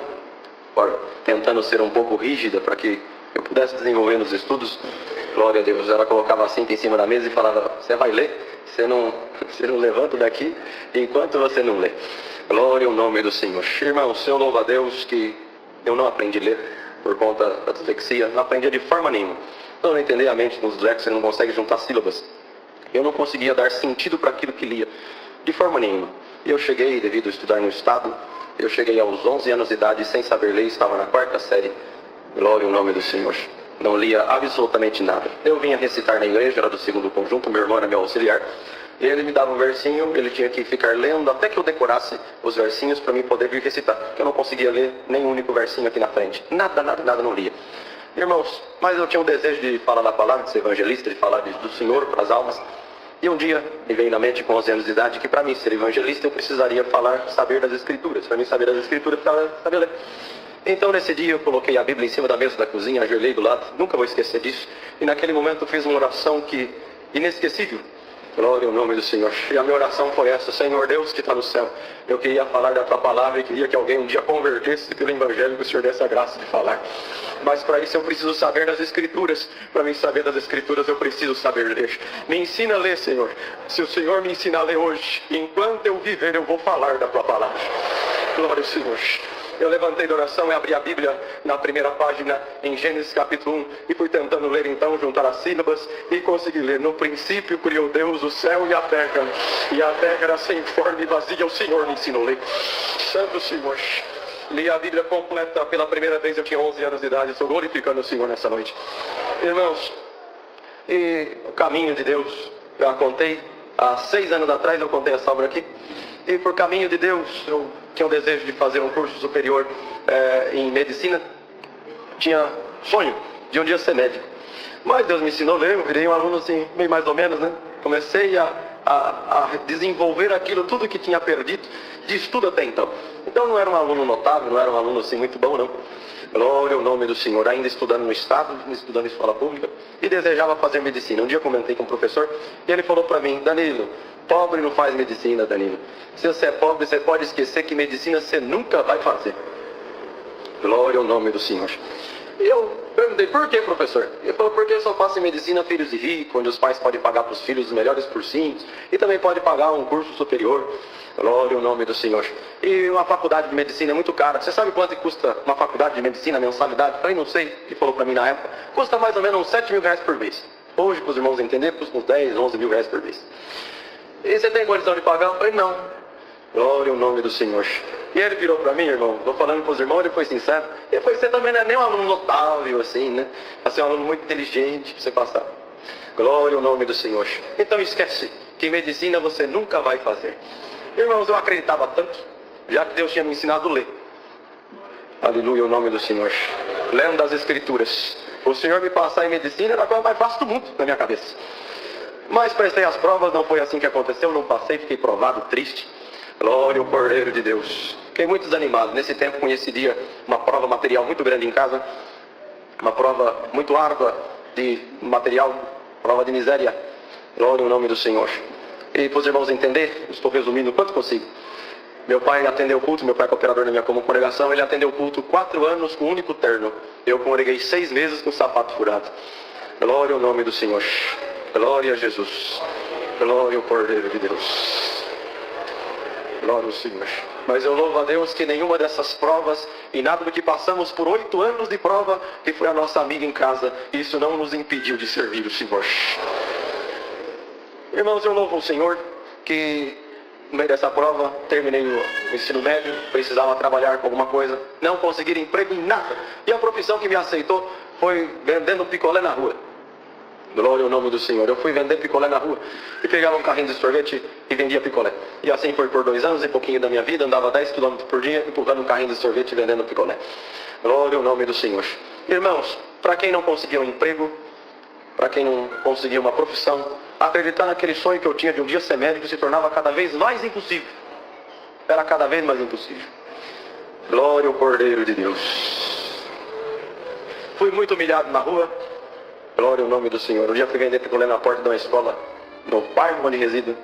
tentando ser um pouco rígida para que eu pudesse desenvolver nos estudos, glória a Deus, ela colocava a cinta em cima da mesa e falava, você vai ler? Você não levanta daqui enquanto você não lê. Glória ao nome do Senhor. Irmãos, eu louvo a Deus que eu não aprendi a ler por conta da dislexia, não aprendi de forma nenhuma. Eu não entendi a mente nos lex, você não consegue juntar sílabas. Eu não conseguia dar sentido para aquilo que lia. De forma nenhuma. E eu cheguei, devido a estudar no estado, eu cheguei aos 11 anos de idade sem saber ler, estava na 4ª série. Glória ao nome do Senhor. Não lia absolutamente nada. Eu vinha recitar na igreja, era do 2º conjunto, meu irmão era meu auxiliar. E ele me dava um versinho, ele tinha que ficar lendo até que eu decorasse os versinhos para mim poder vir recitar. Porque eu não conseguia ler nem um único versinho aqui na frente. Nada não lia. Irmãos, mas eu tinha um desejo de falar da palavra, de ser evangelista, de falar do Senhor para as almas. E um dia me veio na mente com 11 anos de idade que para mim ser evangelista eu precisaria saber das Escrituras. Para mim saber das Escrituras, eu precisava saber ler. Então nesse dia eu coloquei a Bíblia em cima da mesa da cozinha, ajoelhei do lado, nunca vou esquecer disso. E naquele momento eu fiz uma oração inesquecível. Glória ao nome do Senhor. E a minha oração foi essa: Senhor Deus que está no céu, eu queria falar da tua palavra e queria que alguém um dia convertesse pelo Evangelho, que o Senhor desse a graça de falar. Mas para isso eu preciso saber das Escrituras. Para mim saber das Escrituras eu preciso saber ler. Me ensina a ler, Senhor. Se o Senhor me ensinar a ler hoje, enquanto eu viver eu vou falar da tua palavra. Glória ao Senhor. Eu levantei da oração e abri a Bíblia na primeira página, em Gênesis capítulo 1, e fui tentando ler então, juntar as sílabas, e consegui ler. No princípio criou Deus o céu e a terra era sem forma e vazia, o Senhor me ensinou a ler. Santo Senhor. Li a Bíblia completa pela primeira vez, eu tinha 11 anos de idade, estou glorificando o Senhor nessa noite. Irmãos, e o caminho de Deus, eu a contei, há 6 anos atrás eu contei essa obra aqui, e por caminho de Deus, eu tinha o desejo de fazer um curso superior em medicina, tinha sonho de um dia ser médico. Mas Deus me ensinou a ler, eu virei um aluno assim, meio mais ou menos, né? Comecei a desenvolver aquilo, tudo que tinha perdido de estudo até então. Então não era um aluno notável, não era um aluno assim muito bom, não. Glória ao nome do Senhor, ainda estudando no estado, estudando em escola pública, e desejava fazer medicina. Um dia eu comentei com o professor, e ele falou para mim: Danilo, pobre não faz medicina, Danilo. Se você é pobre, você pode esquecer que medicina você nunca vai fazer. Glória ao nome do Senhor. E eu perguntei: por que, professor? Ele falou: porque eu só faço em medicina filhos de rico, onde os pais podem pagar para os filhos os melhores cursinhos, e também pode pagar um curso superior. Glória ao nome do Senhor. E uma faculdade de medicina é muito cara. Você sabe quanto custa uma faculdade de medicina, a mensalidade? Eu falei: não sei. Ele falou para mim na época: custa mais ou menos uns 7 mil reais por mês. Hoje, para os irmãos entenderem, custa uns 10, 11 mil reais por mês. E você tem condição de pagar? Eu falei: não. Glória ao nome do Senhor. E ele virou para mim, irmão, estou falando para os irmãos, ele foi sincero. Ele foi: você também não é nem um aluno notável assim, né? Você é um aluno muito inteligente para você passar. Glória ao nome do Senhor. Então esquece que medicina você nunca vai fazer. Irmãos, eu acreditava tanto, já que Deus tinha me ensinado a ler. Aleluia, o nome do Senhor. Lendo das Escrituras. O Senhor me passar em medicina era a coisa mais fácil do mundo na minha cabeça. Mas prestei as provas, não foi assim que aconteceu, não passei, fiquei provado, triste. Glória ao Cordeiro de Deus. Fiquei muito desanimado. Nesse tempo coincidia uma prova material muito grande em casa, uma prova muito árdua de material, prova de miséria. Glória ao nome do Senhor. E para os irmãos entenderem, estou resumindo o quanto consigo. Meu pai atendeu o culto, meu pai é cooperador na minha congregação, ele atendeu o culto 4 anos com um único terno. Eu congreguei 6 meses com sapato furado. Glória ao nome do Senhor. Glória a Jesus. Glória ao Cordeiro de Deus. Glória ao Senhor. Mas eu louvo a Deus que nenhuma dessas provas e nada do que passamos por 8 anos de prova, que foi a nossa amiga em casa, isso não nos impediu de servir o Senhor. Irmãos, eu louvo o Senhor que no meio dessa prova terminei o ensino médio, precisava trabalhar com alguma coisa, não consegui emprego em nada. E a profissão que me aceitou foi vendendo picolé na rua. Glória ao nome do Senhor. Eu fui vender picolé na rua e pegava um carrinho de sorvete e vendia picolé. E assim foi por 2 anos e pouquinho da minha vida, andava 10 km por dia empurrando um carrinho de sorvete e vendendo picolé. Glória ao nome do Senhor. Irmãos, para quem não conseguiu um emprego, para quem não conseguiu uma profissão, acreditar naquele sonho que eu tinha de um dia ser médico se tornava cada vez mais impossível. Era cada vez mais impossível. Glória ao Cordeiro de Deus. Fui muito humilhado na rua. Glória ao nome do Senhor. Um dia fui vender picolé na porta de uma escola no bairro onde resido.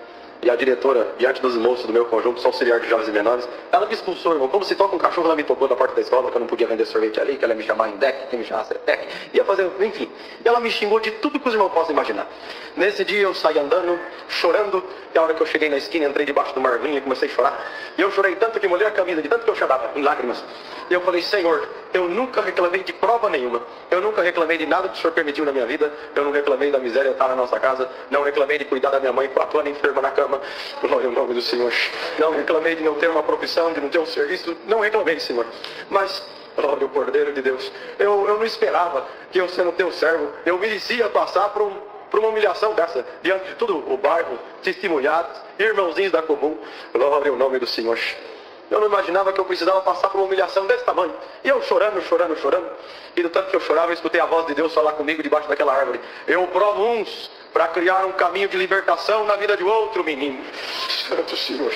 E a diretora, diante dos moços do meu conjunto, sou auxiliar de jovens e menores, ela me expulsou, irmão. Como se toca um cachorro, ela me tocou da porta da escola, que eu não podia vender sorvete ali, que ela ia me chamar em deck, que ia me chamar Setec, ia fazer, enfim. E ela me xingou de tudo que os irmãos possam imaginar. Nesse dia eu saí andando, chorando, e a hora que eu cheguei na esquina, entrei debaixo do marvinho e comecei a chorar. E eu chorei tanto que molhei a camisa, de tanto que eu chorava, em lágrimas. E eu falei, Senhor, eu nunca reclamei de prova nenhuma. Eu nunca reclamei de nada que o Senhor permitiu na minha vida. Eu não reclamei da miséria estar na nossa casa. Não reclamei de cuidar da minha mãe 4 anos enferma na cama. Glória ao nome do Senhor. Não reclamei de não ter uma profissão, de não ter um serviço. Não reclamei, Senhor. Mas, glória ao Cordeiro de Deus, eu não esperava que eu, sendo teu servo, eu merecia passar por uma humilhação dessa, diante de todo o bairro, testemunhados, irmãozinhos da comum. Glória ao nome do Senhor. Eu não imaginava que eu precisava passar por uma humilhação desse tamanho. E eu chorando. E do tanto que eu chorava, eu escutei a voz de Deus falar comigo debaixo daquela árvore. Eu provo uns para criar um caminho de libertação na vida de outro menino. Santo Senhor.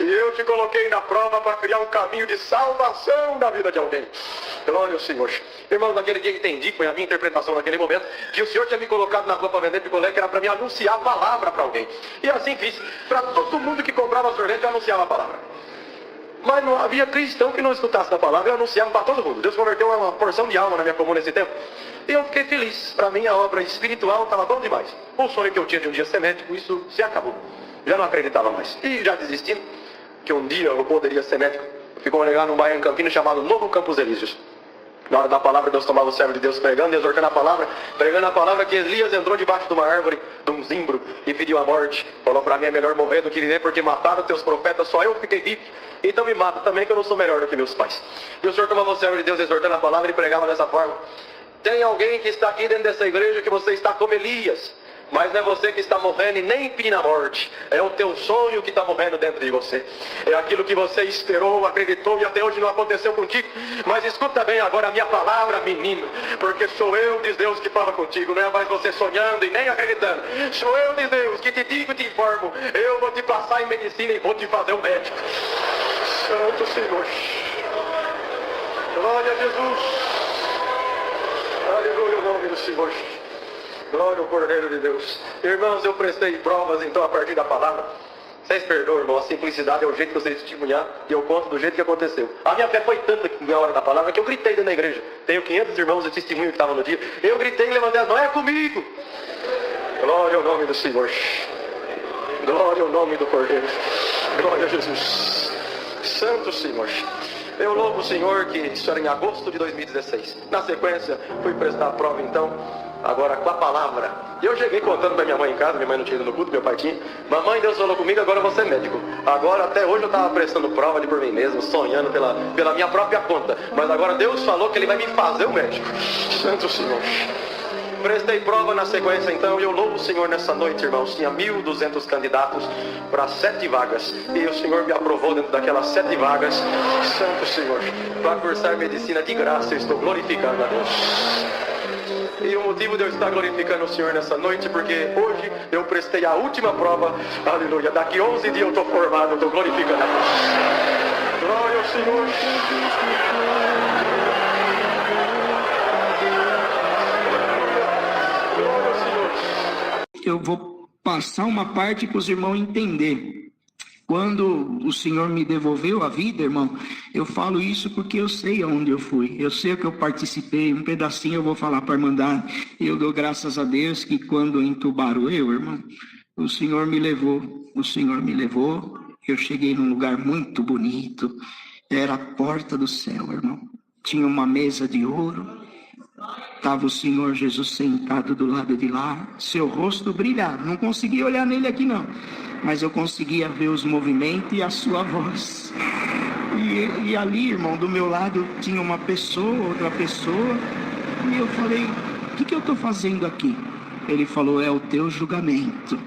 E eu te coloquei na prova para criar um caminho de salvação na vida de alguém. Glória ao Senhor. Irmãos, naquele dia entendi, foi a minha interpretação naquele momento, que o Senhor tinha me colocado na rua para vender picolé, que era para me anunciar a palavra para alguém. E assim fiz. Para todo mundo que comprava sorvete, eu anunciava a palavra. Mas não havia cristão que não escutasse a palavra, eu anunciava para todo mundo. Deus converteu uma porção de alma na minha comum nesse tempo. E eu fiquei feliz. Para mim a obra espiritual estava bom demais. O sonho que eu tinha de um dia ser médico, isso se acabou. Já não acreditava mais. E já desistindo que um dia eu poderia ser médico. Ficou legal num bairro em Campinas chamado Novo Campos Elíseos. Na hora da palavra, Deus tomava o servo de Deus pregando, exortando a palavra, pregando a palavra, que Elias entrou debaixo de uma árvore, de um zimbro, e pediu a morte. Falou, para mim é melhor morrer do que viver, porque mataram teus profetas, só eu fiquei vivo. Então me mata também, que eu não sou melhor do que meus pais. E o Senhor tomava o servo de Deus exortando a palavra e pregava dessa forma. Tem alguém que está aqui dentro dessa igreja que você está como Elias. Mas não é você que está morrendo e nem pedindo a morte. É o teu sonho que está morrendo dentro de você. É aquilo que você esperou, acreditou e até hoje não aconteceu contigo. Mas escuta bem agora a minha palavra, menino. Porque sou eu, diz Deus, que fala contigo. Não é mais você sonhando e nem acreditando. Sou eu, diz Deus, que te digo e te informo. Eu vou te passar em medicina e vou te fazer um médico. Santo Senhor. Glória a Jesus. Aleluia o nome do Senhor. Glória ao Cordeiro de Deus. Irmãos, eu prestei provas então a partir da palavra. Vocês perdoam, irmão, a simplicidade é o jeito que vocês testemunhar e eu conto do jeito que aconteceu. A minha fé foi tanta na hora da palavra que eu gritei dentro da igreja. Tenho 500 irmãos de testemunho que estavam no dia. Eu gritei e levantei as mãos, é comigo. Glória ao nome do Senhor. Glória ao nome do Cordeiro. Glória a Jesus. Santo Senhor. Eu louvo o Senhor que isso era em agosto de 2016. Na sequência, fui prestar a prova então, agora com a palavra. E eu cheguei contando para minha mãe em casa, minha mãe não tinha ido no culto, meu pai tinha. Mamãe, Deus falou comigo, agora eu vou ser médico. Agora, até hoje eu estava prestando prova ali por mim mesmo, sonhando pela minha própria conta. Mas agora Deus falou que Ele vai me fazer um médico. Santo Senhor. Prestei prova na sequência então, e eu louvo o Senhor nessa noite, irmãos. Tinha 1.200 candidatos para 7 vagas. E o Senhor me aprovou dentro daquelas 7 vagas. Santo Senhor, para cursar medicina de graça, eu estou glorificando a Deus. E o motivo de eu estar glorificando o Senhor nessa noite, porque hoje eu prestei a última prova. Aleluia, daqui 11 dias eu estou formado, eu estou glorificando a Deus. Glória ao Senhor. Eu vou passar uma parte para os irmãos entender. Quando o Senhor me devolveu a vida, irmão, eu falo isso porque eu sei aonde eu fui. Eu sei o que eu participei, um pedacinho eu vou falar para a irmandade. Eu dou graças a Deus que quando entubaram irmão, o Senhor me levou. Eu cheguei num lugar muito bonito. Era a porta do céu, irmão. Tinha uma mesa de ouro. Estava o Senhor Jesus sentado do lado de lá, seu rosto brilhava. Não conseguia olhar nele aqui não, mas eu conseguia ver os movimentos e a sua voz. E ali, irmão, do meu lado tinha uma pessoa, outra pessoa, e eu falei, o que eu estou fazendo aqui? Ele falou, é o teu julgamento.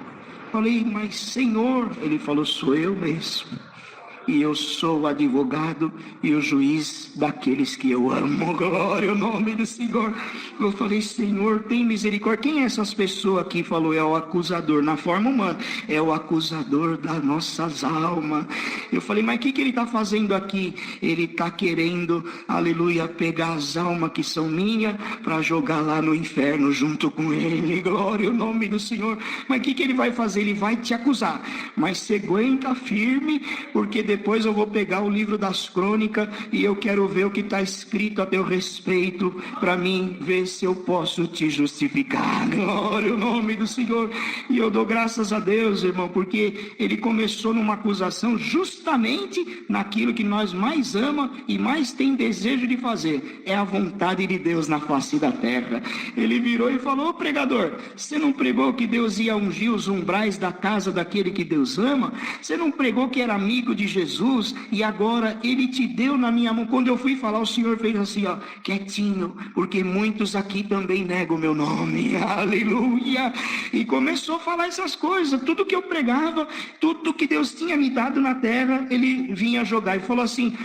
Falei, mas Senhor, ele falou, sou eu mesmo. E eu sou o advogado e o juiz daqueles que eu amo. Glória ao nome do Senhor. Eu falei, Senhor, tem misericórdia. Quem é essas pessoas aqui? Falou, é o acusador, na forma humana. É o acusador das nossas almas. Eu falei, mas o que ele está fazendo aqui? Ele está querendo, aleluia, pegar as almas que são minhas para jogar lá no inferno junto com ele. Glória ao nome do Senhor. Mas o que ele vai fazer? Ele vai te acusar. Mas você aguenta firme, porque depois depois eu vou pegar o livro das crônicas e eu quero ver o que está escrito a teu respeito, para mim ver se eu posso te justificar. Glória ao nome do Senhor. E eu dou graças a Deus, irmão, porque ele começou numa acusação justamente naquilo que nós mais ama e mais tem desejo de fazer, é a vontade de Deus na face da terra. Ele virou e falou: ô pregador, você não pregou que Deus ia ungir os umbrais da casa daquele que Deus ama? Você não pregou que era amigo de Jesus e agora ele te deu na minha mão? Quando eu fui falar, o Senhor fez assim, ó, quietinho, porque muitos aqui também negam o meu nome. Aleluia. E começou a falar essas coisas, tudo que eu pregava, tudo que Deus tinha me dado na terra, ele vinha jogar e falou assim: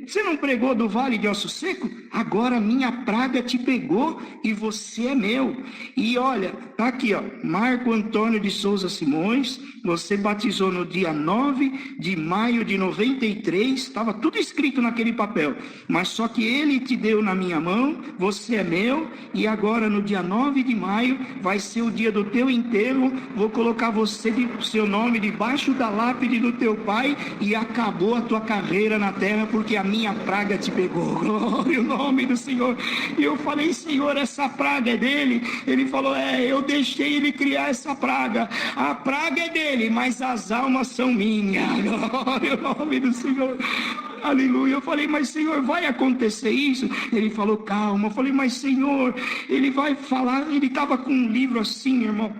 você não pregou do vale de osso seco? Agora minha praga te pegou e você é meu. E olha, tá aqui, ó, Marco Antônio de Souza Simões, você batizou no dia 9 de maio de 93, estava tudo escrito naquele papel, mas só que ele te deu na minha mão, você é meu, e agora no dia 9 de maio vai ser o dia do teu enterro, vou colocar seu nome debaixo da lápide do teu pai, e acabou a tua carreira na terra, porque a minha praga te pegou. Glória ao nome do Senhor. E eu falei: Senhor, essa praga é dele? Ele falou: eu deixei ele criar essa praga, a praga é dele, mas as almas são minhas. Glória ao nome do Senhor. Aleluia. Eu falei: mas Senhor, vai acontecer isso? Ele falou: calma. Eu falei: mas Senhor, ele vai falar. Ele estava com um livro assim, irmão,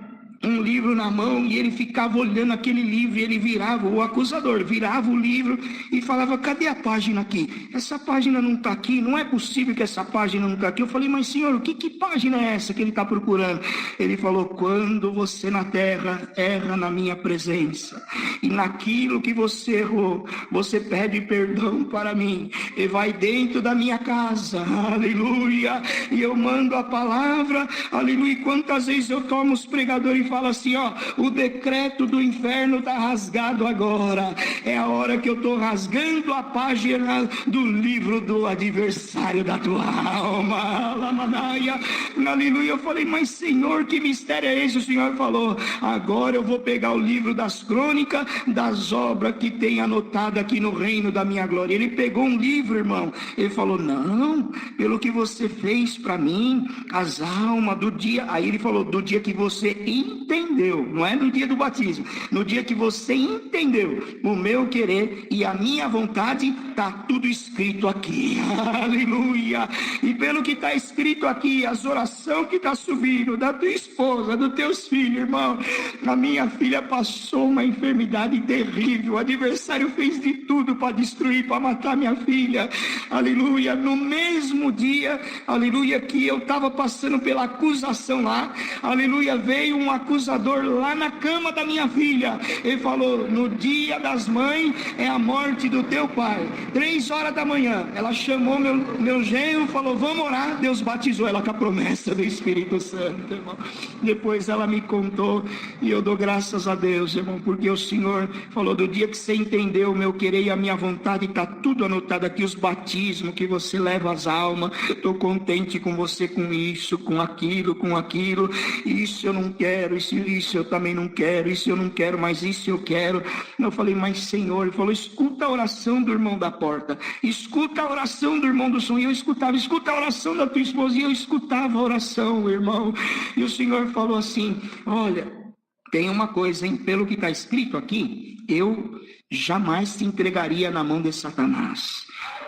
um livro na mão, e ele ficava olhando aquele livro, e ele virava, o acusador virava o livro e falava: cadê a página aqui? Essa página não está aqui, não é possível que essa página não está aqui. Eu falei: mas Senhor, que página é essa que ele está procurando? Ele falou: quando você na terra erra na minha presença, e naquilo que você errou, você pede perdão para mim, e vai dentro da minha casa, aleluia, e eu mando a palavra, aleluia. E quantas vezes eu tomo os pregadores e fala assim, ó: o decreto do inferno está rasgado agora, é a hora que eu estou rasgando a página do livro do adversário da tua alma. Aleluia. Eu falei: mas Senhor, que mistério é esse? O Senhor falou: agora eu vou pegar o livro das crônicas, das obras que tem anotado aqui no reino da minha glória. Ele pegou um livro, irmão, ele falou: não, pelo que você fez para mim, as almas do dia, aí ele falou: do dia que você entendeu, não é no dia do batismo, no dia que você entendeu o meu querer e a minha vontade, está tudo escrito aqui. Aleluia. E pelo que está escrito aqui, as orações que está subindo da tua esposa, dos teus filhos, irmão, a minha filha passou uma enfermidade terrível, o adversário fez de tudo para destruir, para matar minha filha, aleluia. No mesmo dia, aleluia, que eu estava passando pela acusação lá, aleluia, veio um acusador lá na cama da minha filha. Ele falou: no dia das mães é a morte do teu pai. 3 horas da manhã, ela chamou meu genro, falou: vamos orar. Deus batizou ela com a promessa do Espírito Santo, irmão. Depois ela me contou, e eu dou graças a Deus, irmão, porque o Senhor falou: do dia que você entendeu o meu querer e a minha vontade, está tudo anotado aqui, os batismos que você leva às almas. Estou contente com você, com isso, com aquilo, isso eu não quero, isso eu também não quero, isso eu não quero, mas isso eu quero. Eu falei: mas Senhor, ele falou: escuta a oração do irmão da porta, escuta a oração do irmão do som. E eu escutava: escuta a oração da tua esposa. E eu escutava a oração, irmão. E o Senhor falou assim: olha, tem uma coisa, hein? Pelo que está escrito aqui, eu jamais te entregaria na mão de Satanás.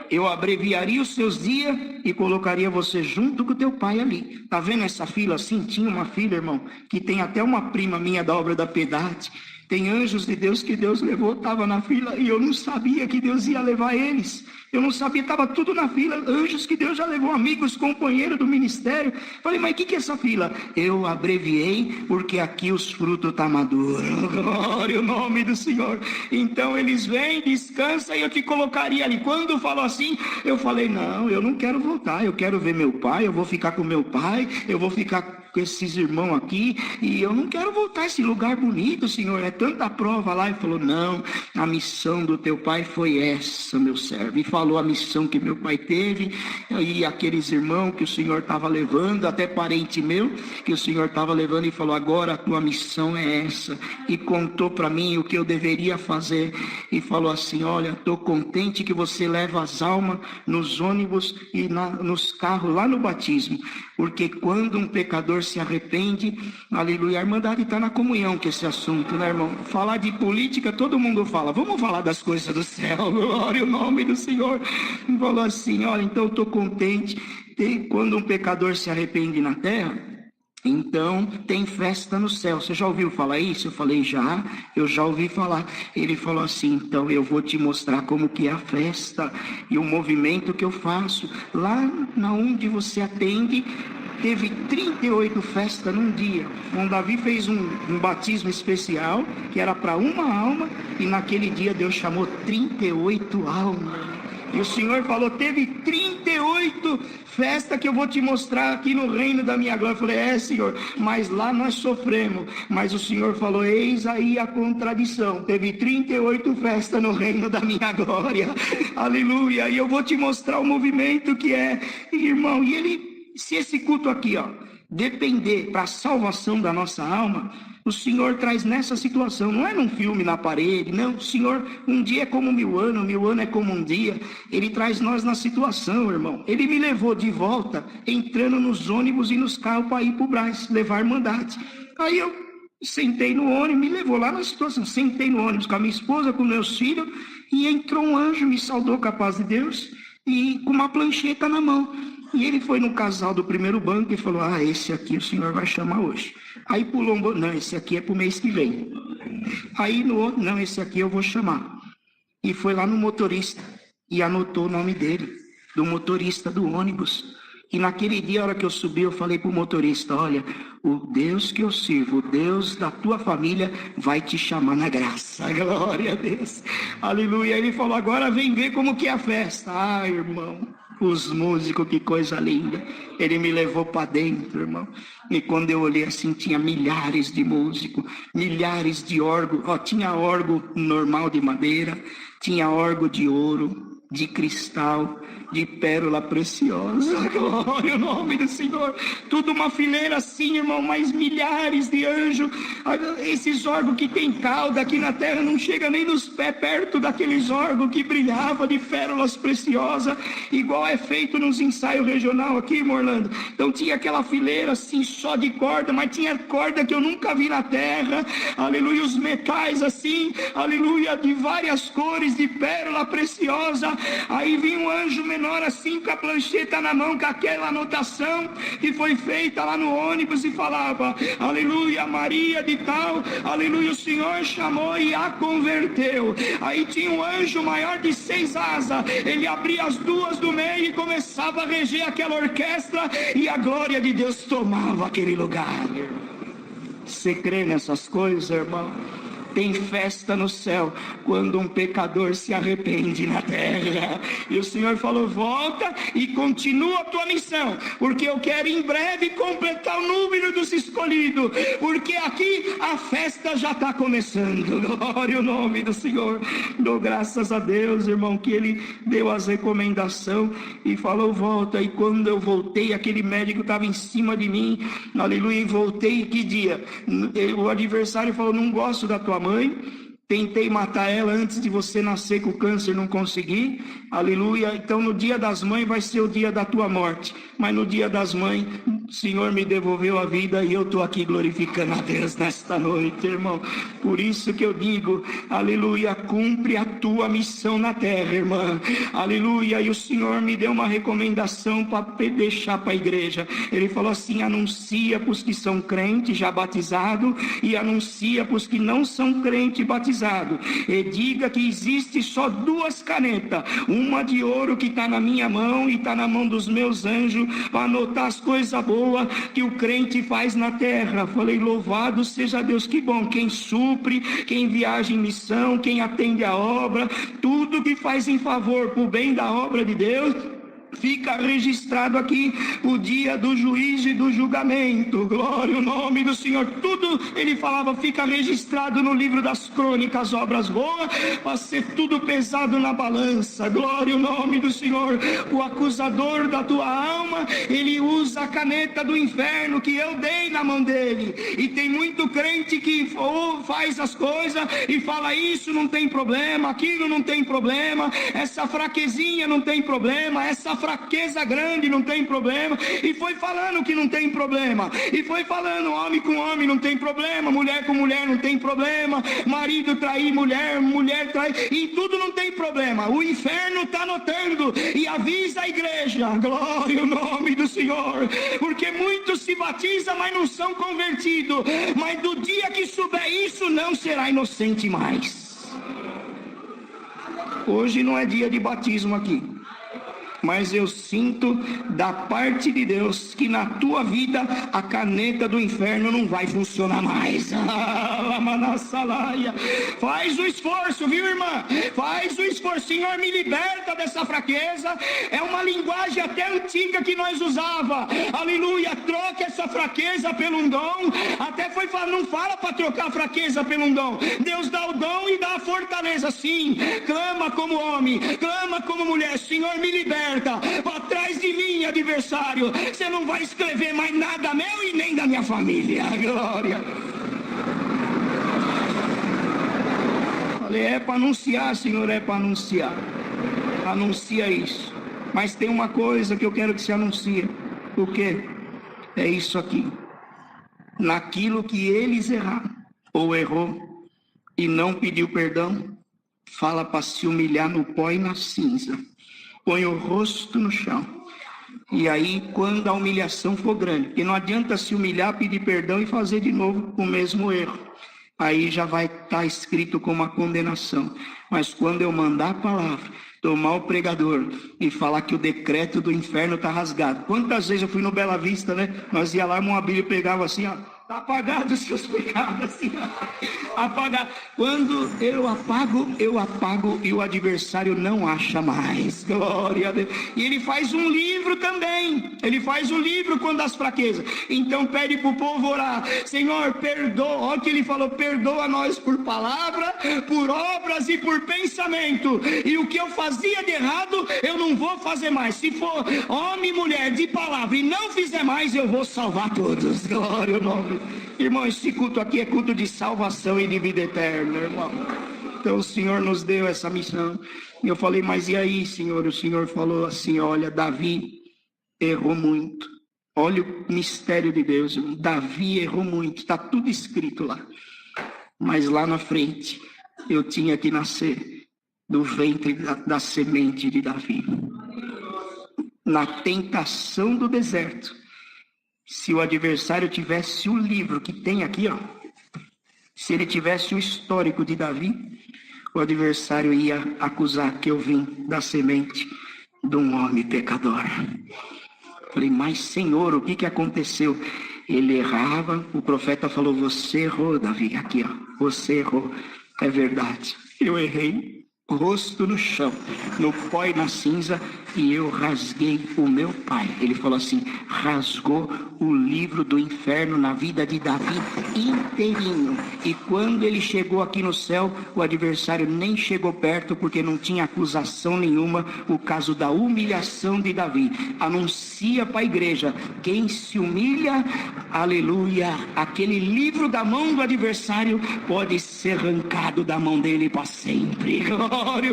Eu abreviaria os seus dias e colocaria você junto com o teu pai ali. Tá vendo essa fila assim? Tinha uma filha, irmão, que tem até uma prima minha da obra da piedade. Tem anjos de Deus que Deus levou, estava na fila, e eu não sabia que Deus ia levar eles. Eu não sabia, estava tudo na fila, anjos que Deus já levou, amigos, companheiros do ministério. Falei: mas o que é essa fila? Eu abreviei, porque aqui os frutos estão maduros. Glória ao nome do Senhor. Então eles vêm, descansam, e eu te colocaria ali. Quando falou assim, eu falei: não, eu não quero voltar, eu quero ver meu pai, eu vou ficar com meu pai, eu vou ficar com esses irmãos aqui, e eu não quero voltar a esse lugar bonito, Senhor, é tanta prova lá. Ele falou, não, a missão do teu pai foi essa, meu servo. E falou a missão que meu pai teve, e aqueles irmãos que o Senhor estava levando, até parente meu, que o Senhor estava levando, e falou, agora a tua missão é essa. E contou para mim o que eu deveria fazer, e falou assim, olha, estou contente que você leva as almas nos ônibus e nos carros lá no batismo, porque quando um pecador se arrepende, aleluia, a irmandade está na comunhão com esse assunto, né, irmão? Falar de política, todo mundo fala, vamos falar das coisas do céu, glória ao nome do Senhor. E falou assim, olha, então eu estou contente, quando um pecador se arrepende na terra, então tem festa no céu. Você já ouviu falar isso? Eu falei, eu já ouvi falar. Ele falou assim, então eu vou te mostrar como que é a festa e o movimento que eu faço. Lá na onde você atende, teve 38 festas num dia. Então Davi fez um batismo especial, que era para uma alma, e naquele dia Deus chamou 38 almas. E o Senhor falou, teve 38 festas que eu vou te mostrar aqui no reino da minha glória. Eu falei, Senhor, mas lá nós sofremos. Mas o Senhor falou, eis aí a contradição. Teve 38 festas no reino da minha glória. Aleluia. E eu vou te mostrar o movimento que é. Irmão, e ele, se esse culto aqui, depender para a salvação da nossa alma, o Senhor traz nessa situação, não é num filme na parede, não, o Senhor, um dia é como 1000 anos é como um dia. Ele traz nós na situação, irmão. Ele me levou de volta, entrando nos ônibus e nos carros para ir para o Brás, levar a irmandade. Aí eu sentei no ônibus, me levou lá na situação, sentei no ônibus com a minha esposa, com meus filhos, e entrou um anjo, me saudou com a paz de Deus, e com uma plancheta na mão. E ele foi no casal do primeiro banco e falou, esse aqui o Senhor vai chamar hoje. Aí pulou um banco, não, esse aqui é para o mês que vem. Aí no outro, não, esse aqui eu vou chamar. E foi lá no motorista e anotou o nome dele, do motorista do ônibus. E naquele dia, a hora que eu subi, eu falei para o motorista, olha, o Deus que eu sirvo, o Deus da tua família vai te chamar na graça. Glória a Deus. Aleluia. Ele falou, agora vem ver como que é a festa. Irmão, os músicos, que coisa linda. Ele me levou para dentro, irmão. E quando eu olhei assim, tinha milhares de músicos, milhares de órgãos. Tinha órgão normal de madeira, tinha órgão de ouro, de cristal, de pérola preciosa. Glória ao nome do Senhor. Tudo uma fileira assim, irmão, mas milhares de anjos. Esses órgãos que tem cauda aqui na terra não chega nem nos pés perto daqueles órgãos que brilhavam de pérolas preciosas, igual é feito nos ensaios regional aqui, Orlando. Então tinha aquela fileira assim só de corda, mas tinha corda que eu nunca vi na terra. Aleluia, os metais assim, aleluia, de várias cores de pérola preciosa. Aí vinha um anjo menor assim, com a plancheta na mão, com aquela anotação que foi feita lá no ônibus, e falava, aleluia, Maria de tal, aleluia, o Senhor chamou e a converteu. Aí tinha um anjo maior de 6 asas, ele abria as 2 do meio e começava a reger aquela orquestra, e a glória de Deus tomava aquele lugar. Você crê nessas coisas, irmão? Tem festa no céu quando um pecador se arrepende na terra. E o Senhor falou, volta e continua a tua missão, porque eu quero em breve completar o número dos escolhidos, porque aqui a festa já está começando. Glória ao nome do Senhor. Dou graças a Deus, irmão, que Ele deu as recomendações e falou, volta. E quando eu voltei, aquele médico estava em cima de mim, aleluia, e voltei, que dia? O adversário falou, não gosto da tua mãe, tentei matar ela antes de você nascer com o câncer, não consegui, aleluia, então no dia das mães vai ser o dia da tua morte, mas no dia das mães, o Senhor me devolveu a vida e eu estou aqui glorificando a Deus nesta noite, irmão. Por isso que eu digo, aleluia, cumpre a tua missão na terra, irmã, aleluia. E o Senhor me deu uma recomendação para deixar para a igreja. Ele falou assim, anuncia para os que são crentes já batizados, e anuncia para os que não são crentes batizados, e diga que existe só 2 canetas, uma de ouro que está na minha mão e está na mão dos meus anjos, para anotar as coisas boas que o crente faz na terra. Falei, louvado seja Deus. Que bom, quem supre, quem viaja em missão, quem atende a obra, tudo que faz em favor, para o bem da obra de Deus, fica registrado aqui o dia do juízo e do julgamento. Glória ao nome do Senhor. Tudo, ele falava, fica registrado no livro das crônicas, obras boas, para ser tudo pesado na balança. Glória ao nome do Senhor. O acusador da tua alma, ele usa a caneta do inferno que eu dei na mão dele. E tem muito crente que faz as coisas e fala, isso não tem problema, aquilo não tem problema, essa fraquezinha não tem problema, essa fraqueza grande não tem problema, e foi falando que não tem problema, e foi falando, homem com homem não tem problema, mulher com mulher não tem problema, marido trair mulher, mulher trair, e tudo não tem problema. O inferno está notando e avisa a igreja. Glória ao nome do Senhor, porque muitos se batizam, mas não são convertidos, mas do dia que souber isso, não será inocente mais. Hoje não é dia de batismo aqui, mas eu sinto da parte de Deus que na tua vida a caneta do inferno não vai funcionar mais. Faz o esforço, viu, irmã? Faz o esforço. Senhor, me liberta dessa fraqueza. É uma linguagem até antiga que nós usava. Aleluia. Troca essa fraqueza pelo um dom. Até foi falar, não fala para trocar a fraqueza pelo um dom. Deus dá o dom e dá a fortaleza. Sim, clama como homem, clama como mulher. Senhor, me liberta. Para trás de mim, adversário. Você não vai escrever mais nada meu e nem da minha família. Glória. Falei, é para anunciar, Senhor, é para anunciar. Anuncia isso. Mas tem uma coisa que eu quero que você anuncie. O quê? É isso aqui. Naquilo que eles erraram ou errou e não pediu perdão, fala para se humilhar no pó e na cinza. Põe o rosto no chão. E aí, quando a humilhação for grande, porque não adianta se humilhar, pedir perdão e fazer de novo o mesmo erro. Aí já vai estar escrito como uma condenação. Mas quando eu mandar a palavra, tomar o pregador e falar que o decreto do inferno está rasgado. Quantas vezes eu fui no Bela Vista, né? Nós ia lá, uma Bíblia pegava assim, ó. Está apagado os seus pecados, assim, apagado. Quando eu apago e o adversário não acha mais. Glória a Deus. E ele faz um livro também. Ele faz um livro quando as fraquezas. Então pede para o povo orar. Senhor, perdoa. Olha o que ele falou, perdoa nós por palavra, por obras e por pensamento. E o que eu fazia de errado, eu não vou fazer mais. Se for homem e mulher de palavra e não fizer mais, eu vou salvar todos. Glória ao nome. Irmão, esse culto aqui é culto de salvação e de vida eterna, irmão. Então o Senhor nos deu essa missão. E eu falei, mas e aí, Senhor? O Senhor falou assim, olha, Davi errou muito. Olha o mistério de Deus, irmão. Davi errou muito, está tudo escrito lá. Mas lá na frente, eu tinha que nascer do ventre da semente de Davi. Na tentação do deserto. Se o adversário tivesse o livro que tem aqui, ó, se ele tivesse o histórico de Davi, o adversário ia acusar que eu vim da semente de um homem pecador. Falei, mas Senhor, o que aconteceu? Ele errava, o profeta falou, você errou, Davi, aqui, ó, você errou. É verdade, eu errei, rosto no chão, no pó e na cinza, e eu rasguei o meu pai. Ele falou assim, rasgou o livro do inferno na vida de Davi inteirinho. E quando ele chegou aqui no céu, o adversário nem chegou perto, porque não tinha acusação nenhuma, o caso da humilhação de Davi. Anuncia para a igreja, quem se humilha, aleluia, aquele livro da mão do adversário pode ser arrancado da mão dele para sempre. Glória,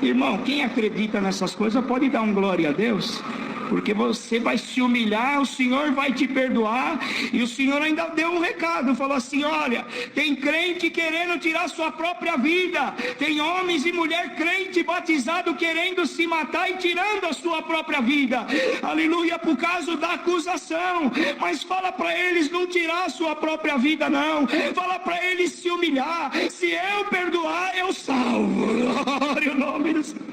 irmão, quem acredita nessas coisas pode dar um glória a Deus, porque você vai se humilhar, o Senhor vai te perdoar. E o Senhor ainda deu um recado, falou assim, olha, tem crente querendo tirar sua própria vida, tem homens e mulher crente batizado querendo se matar e tirando a sua própria vida, aleluia, por causa da acusação. Mas fala para eles não tirar a sua própria vida, não, fala para eles se humilhar. Se eu perdoar, eu salvo. Glória ao nome do Senhor.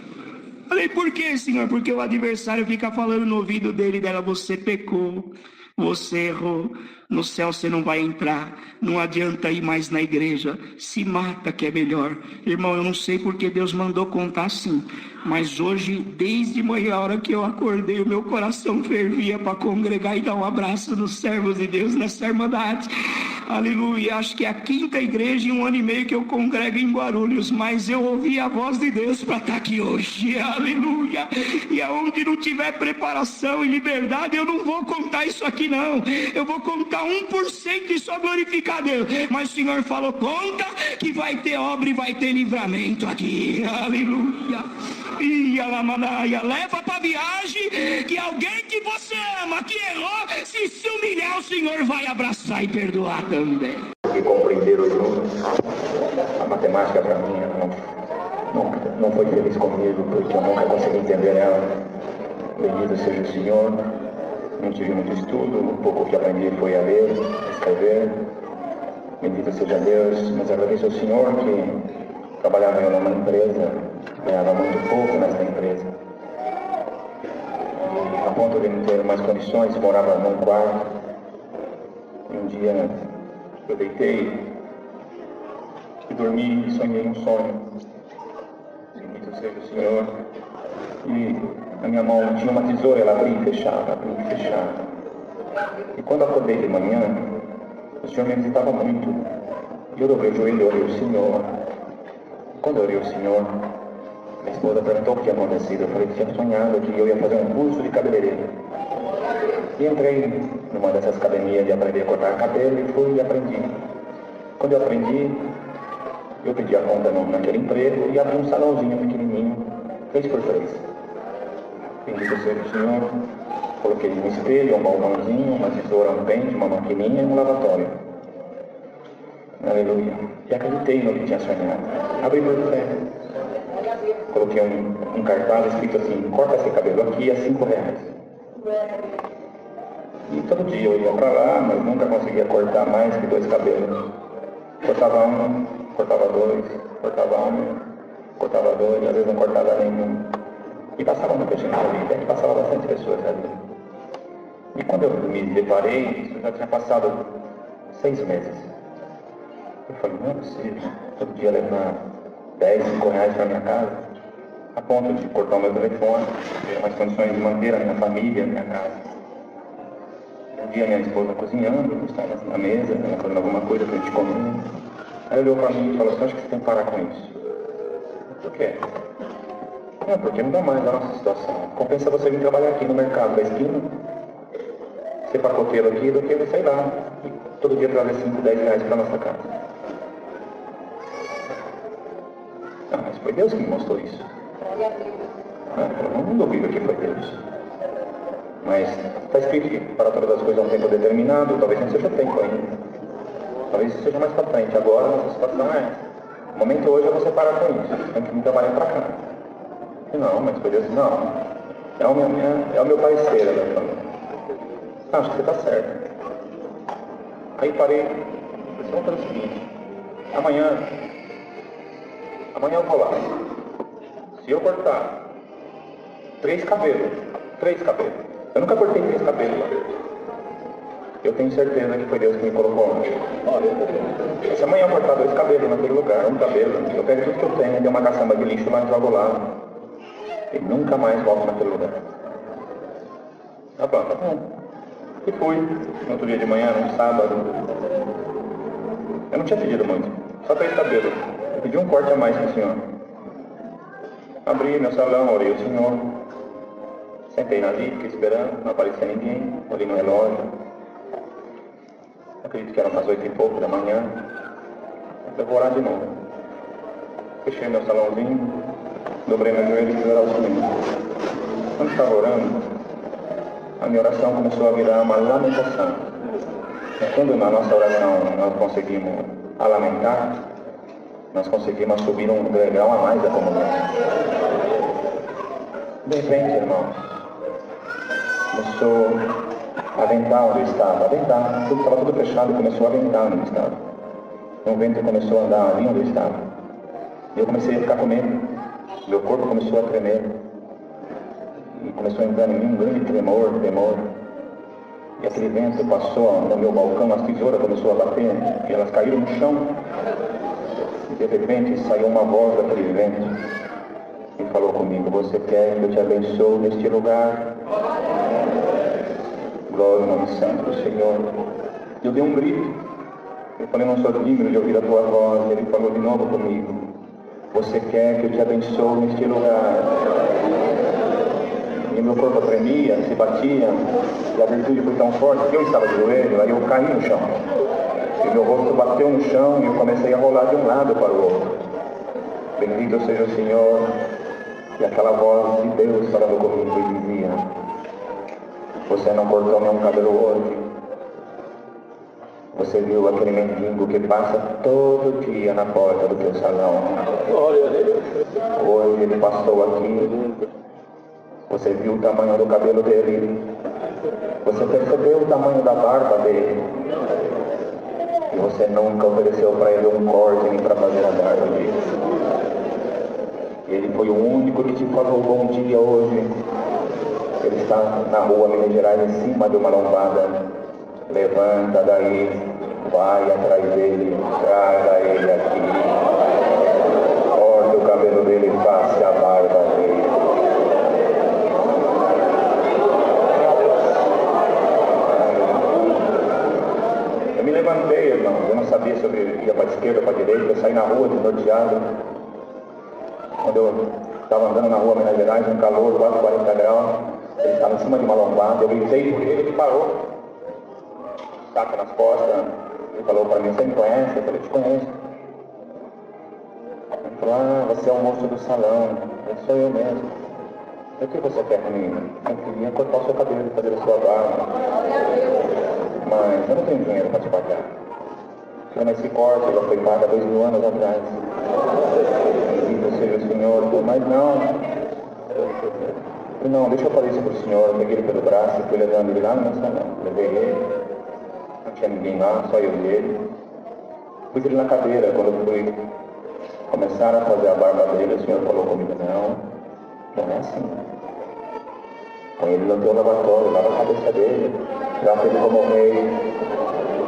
Falei, por que, Senhor? Porque o adversário fica falando no ouvido dele, dela, você pecou, Você errou. No céu você não vai entrar. Não adianta ir mais na igreja. Se mata que é melhor. Irmão, eu não sei porque Deus mandou contar assim. Mas hoje, desde manhã, a hora que eu acordei, o meu coração fervia para congregar e dar um abraço nos servos de Deus nessa irmandade. Aleluia. Acho que é a 5ª igreja em 1 ano e meio que eu congrego em Guarulhos. Mas eu ouvi a voz de Deus para estar aqui hoje. Aleluia. E aonde não tiver preparação e liberdade, eu não vou contar isso aqui não. Eu vou contar 1% e só glorificar Deus. Mas o Senhor falou, conta que vai ter obra e vai ter livramento aqui. Aleluia. E Alamanaia, leva para viagem que alguém que você ama, que errou, se humilhar, o Senhor vai abraçar e perdoar também. E compreender os números. A matemática para mim não foi feliz comigo, porque eu nunca consegui entender ela. Bendito seja o Senhor. Não tive muito estudo, o pouco que aprendi foi a ler, a escrever. Bendito seja Deus, mas agradeço ao Senhor que trabalhava em uma empresa, ganhava muito pouco nessa empresa. E, a ponto de não ter mais condições, morava num quarto. E um dia eu deitei e dormi e sonhei um sonho. Bendito seja o Senhor. E na minha mão tinha uma tesoura, ela abria e fechava, abria e fechava. E quando acordei de manhã, o Senhor me visitava muito. E eu dobrei o joelho e orei ao Senhor. Quando eu orei ao Senhor, minha esposa perguntou o que tinha acontecido. Eu falei que tinha sonhado que eu ia fazer um curso de cabeleireiro. E entrei numa dessas academias de aprender a cortar cabelo e fui e aprendi. Quando eu aprendi, eu pedi a conta naquele emprego e abri um salãozinho pequenininho, 3x3. Bendito seja o Senhor. Coloquei um espelho, um balcãozinho, uma tesoura, um pente, uma maquininha e um lavatório. Aleluia. E acreditei no que tinha sonhado. Abri por fé. Coloquei um cartaz escrito assim, corta esse cabelo aqui a R$5. E todo dia eu ia para lá, mas nunca conseguia cortar mais que 2 cabelos. Cortava um, cortava 2, cortava um, cortava 2, às vezes não cortava nenhum. E passava muita gente ali, e passava bastante pessoas ali. E quando eu me deparei, isso já tinha passado 6 meses. Eu falei, não é possível, todo dia levar R$10, R$5 para minha casa, a ponto de cortar o meu telefone, ter mais condições de manter a minha família, a minha casa. Um dia minha esposa cozinhando, eu estava na mesa, ela fazendo alguma coisa para a gente comer. Aí olhou para mim e falou assim, acho que você tem que parar com isso. Por quê? Não, porque não dá mais a nossa situação. Compensa você vir trabalhar aqui no mercado da esquina, ser pacoteiro aqui, do que você ir lá e todo dia trazer R$5, R$10 para nossa casa. Não, mas foi Deus que me mostrou isso. Eu não duvido que foi Deus. Mas está escrito que para todas as coisas há um tempo determinado, talvez não seja tempo ainda. Talvez isso seja mais para frente. Agora a nossa situação é essa. O momento hoje é você parar com isso. Tem que vir trabalhar para cá. Não, mas foi Deus, não. É o meu parceiro, ela falou. Acho que você está certo. Aí parei, vamos fazer o seguinte, amanhã eu vou lá. Se eu cortar 3 cabelos, eu nunca cortei 3 cabelos lá. Eu tenho certeza que foi Deus que me colocou lá. Se amanhã eu cortar 2 cabelos naquele lugar, um cabelo, eu pego tudo que eu tenho, dei uma caçamba de lixo lá e jogo lá. E nunca mais volto naquele lugar. Tá bom. E fui, no outro dia de manhã, num sábado. Eu não tinha pedido muito, só 3 cabelos. Eu pedi um corte a mais pro Senhor. Abri meu salão, orei ao Senhor. Sentei ali, fiquei esperando, não aparecia ninguém. Olhei no relógio. Acredito que eram umas 8 e pouco da manhã. Eu vou orar de novo. Fechei meu salãozinho, dobrei meu joelho e fui orar ao Senhor. Quando estava orando, a minha oração começou a virar uma lamentação. Quando na nossa oração nós conseguimos lamentar, nós conseguimos subir um degrau a mais da comunhão. De repente, irmãos, começou a ventar onde eu estava. Estava tudo fechado e começou a ventar onde eu estava. O vento começou a andar ali onde eu estava. E eu comecei a ficar com medo. Meu corpo começou a tremer. E começou a entrar em mim um grande tremor. E aquele vento passou no meu balcão, as tesouras começou a bater, e elas caíram no chão. E de repente saiu uma voz daquele vento e falou comigo: você quer que eu te abençoe neste lugar? Glória ao nome santo do Senhor. Eu dei um grito. Eu falei: não sou digno de ouvir a tua voz. Ele falou de novo comigo: você quer que eu te abençoe neste lugar? E meu corpo tremia, se batia, e a virtude foi tão forte que eu estava de joelho, aí eu caí no chão. E meu rosto bateu no chão e eu comecei a rolar de um lado para o outro. Bendito seja o Senhor. E aquela voz de Deus falando comigo e dizia: você não cortou nenhum cabelo hoje. Você viu aquele mendigo que passa todo dia na porta do teu salão. Hoje ele passou aqui. Você viu o tamanho do cabelo dele. Você percebeu o tamanho da barba dele. E você nunca ofereceu para ele um corte nem para fazer a barba dele. Ele foi o único que te falou bom dia hoje. Ele está na rua Minas Gerais, em cima de uma lombada. Levanta daí, vai atrás dele, traga ele aqui. Corta o cabelo dele e faça a barba dele. Eu me levantei, irmão. Eu não sabia se eu ia para a esquerda ou para a direita. Eu saí na rua desnorteado. Quando eu estava andando na rua Minas Gerais, um calor, quase 40 graus, ele estava em cima de uma lombada, eu gritei por ele, ele parou. Saca nas costas, ele falou para mim: você me conhece? Eu falei: te conheço. Ele falou: ah, você é o moço do salão. Eu sou eu mesmo. O que você quer comigo? Eu queria cortar o seu cabelo e fazer a sua barba. Mas eu não tenho dinheiro para te pagar. Mas esse corte já foi pago há 2000 anos atrás. Bendito seja o Senhor. Mas não, deixa eu fazer isso para o Senhor. Eu peguei ele pelo braço e fui levando ele lá no meu salão. Levei ele, não tinha ninguém lá, só eu e ele. Pus ele na cadeira. Quando eu fui começar a fazer a barba dele, o Senhor falou comigo: não é assim. Põe ele no teu lavatório, lava a cabeça dele, trata ele como rei.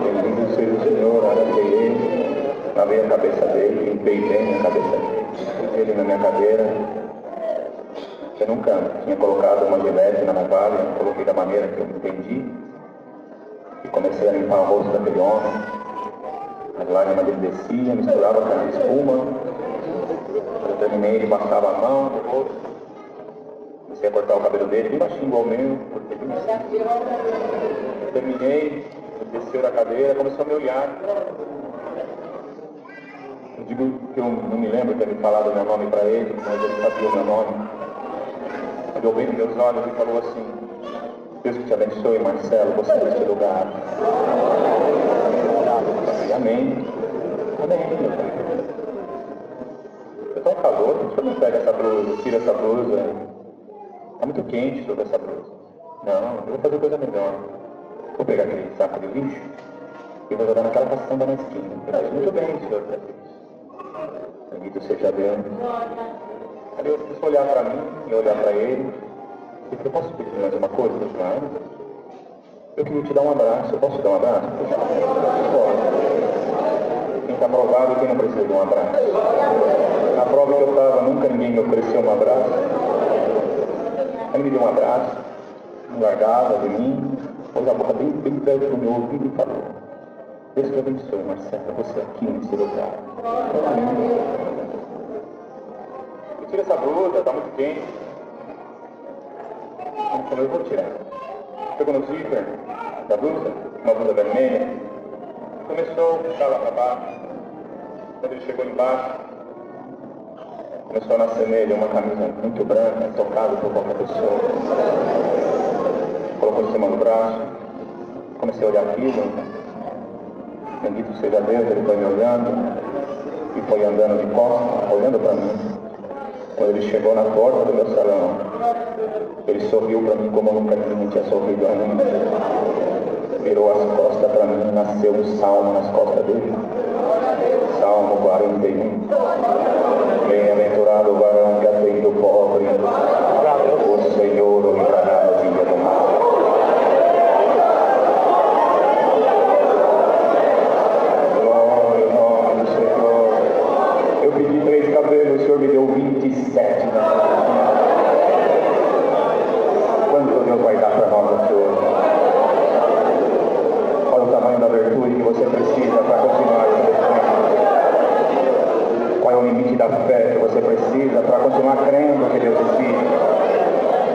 Bendito seja o Senhor. Arranquei ele, lavei a cabeça dele, limpei bem a cabeça dele, pus ele na minha cadeira. Eu nunca tinha colocado uma gilete na navalha, coloquei da maneira que eu entendi e comecei a limpar o rosto daquele homem. As lágrimas dele desciam, misturava com a espuma. Quando eu terminei, ele passava a mão no rosto. Comecei a cortar o cabelo dele, bem baixinho igual o meu, porque bem assim. Terminei, ele desceu da cadeira, começou a me olhar. Eu digo que eu não me lembro de ter me falado o meu nome para ele, mas ele sabia o meu nome. Olhou bem nos meus olhos e falou assim: Deus que te abençoe, Marcelo, você neste lugar. E amém. Amém. Está um calor, por que você não pega essa blusa, tira essa blusa? Está muito quente sobre essa blusa. Não, eu vou fazer coisa melhor. Vou pegar aquele saco de lixo e vou jogar naquela caçamba na esquina. Muito bem, senhor. Bendito seja Deus. Aí eu fui olhar para mim e olhar para ele. E falei: posso pedir mais uma coisa? Claro. Eu queria te dar um abraço. Eu posso te dar um abraço? Pode. Quem está provado e quem não precisa de um abraço. Na prova que eu estava, nunca ninguém me ofereceu um abraço. Ele me deu um abraço, não largava de mim, pôs a boca bem perto do meu ouvido e falou: Deus te abençoe, Marcelo, você aqui nesse lugar. Eu tiro essa blusa, está muito quente. Ele falou: eu vou tirar. Pegou no zíper da blusa, uma blusa vermelha, começou a puxar lá para baixo. Quando ele chegou embaixo, começou a nascer nele uma camisa muito branca, tocada por qualquer pessoa. Colocou em cima do braço, comecei a olhar aquilo. Bendito seja Deus, ele foi me olhando e foi andando de costas, olhando para mim. Quando ele chegou na porta do meu salão, ele sorriu para mim como nunca ninguém tinha sorrido ainda. Virou as costas para mim, nasceu um salmo nas costas dele. Salmo 41. Bem-aventurado o varão que atende o pobre, o Senhor o livrará do dia do mal. Deus vai dar para nós aqui hoje. Olha o tamanho da virtude que você precisa para continuar crescendo. Qual é o limite da fé que você precisa para continuar crendo que Deus existe?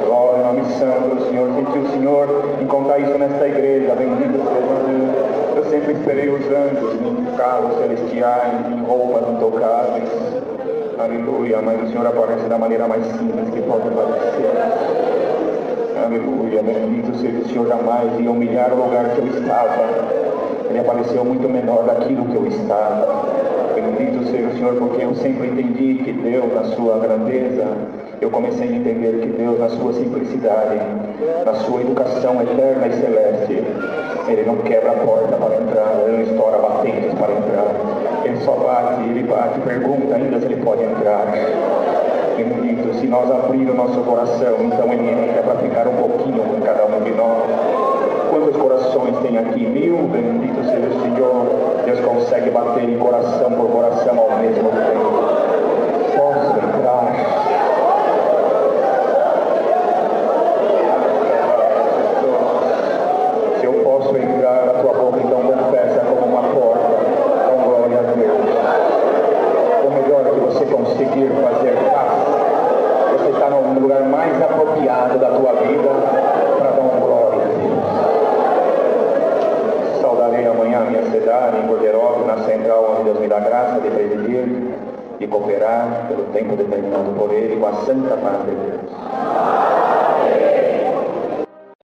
Glória ao nome santo do Senhor. Senti o Senhor encontrar isso nesta igreja. Bendito seja Deus. Eu sempre esperei os anjos em carros celestiais, em roupas intocáveis. Aleluia. Mas o Senhor aparece da maneira mais simples que pode aparecer. Aleluia. Bendito seja o Senhor. Jamais ia humilhar o lugar que eu estava. Ele apareceu muito menor daquilo que eu estava. Bendito seja o Senhor, porque eu sempre entendi que Deus, na sua grandeza, eu comecei a entender que Deus, na sua simplicidade, na sua educação eterna e celeste, Ele não quebra a porta para entrar, Ele não estoura batentes para entrar. Ele só bate, Ele bate, pergunta ainda se Ele pode entrar. Bendito, se nós abrir o nosso coração, então Ele entra para ficar um pouquinho com cada um de nós. Quantos corações tem aqui? 1000, bendito seja o Senhor. Deus consegue bater em coração por coração ao mesmo tempo. Posso entrar? Se eu posso entrar, a tua boca então confessa como uma porta. Então, glória a Deus. O melhor que você conseguir fazer, faça. Você está no lugar mais apropriado da tua vida para dar uma glória a Deus. Saudarei amanhã a minha cidade, em Corderópolis, na central, onde Deus me dá graça de presidir e cooperar pelo tempo determinado por Ele com a santa paz de Deus.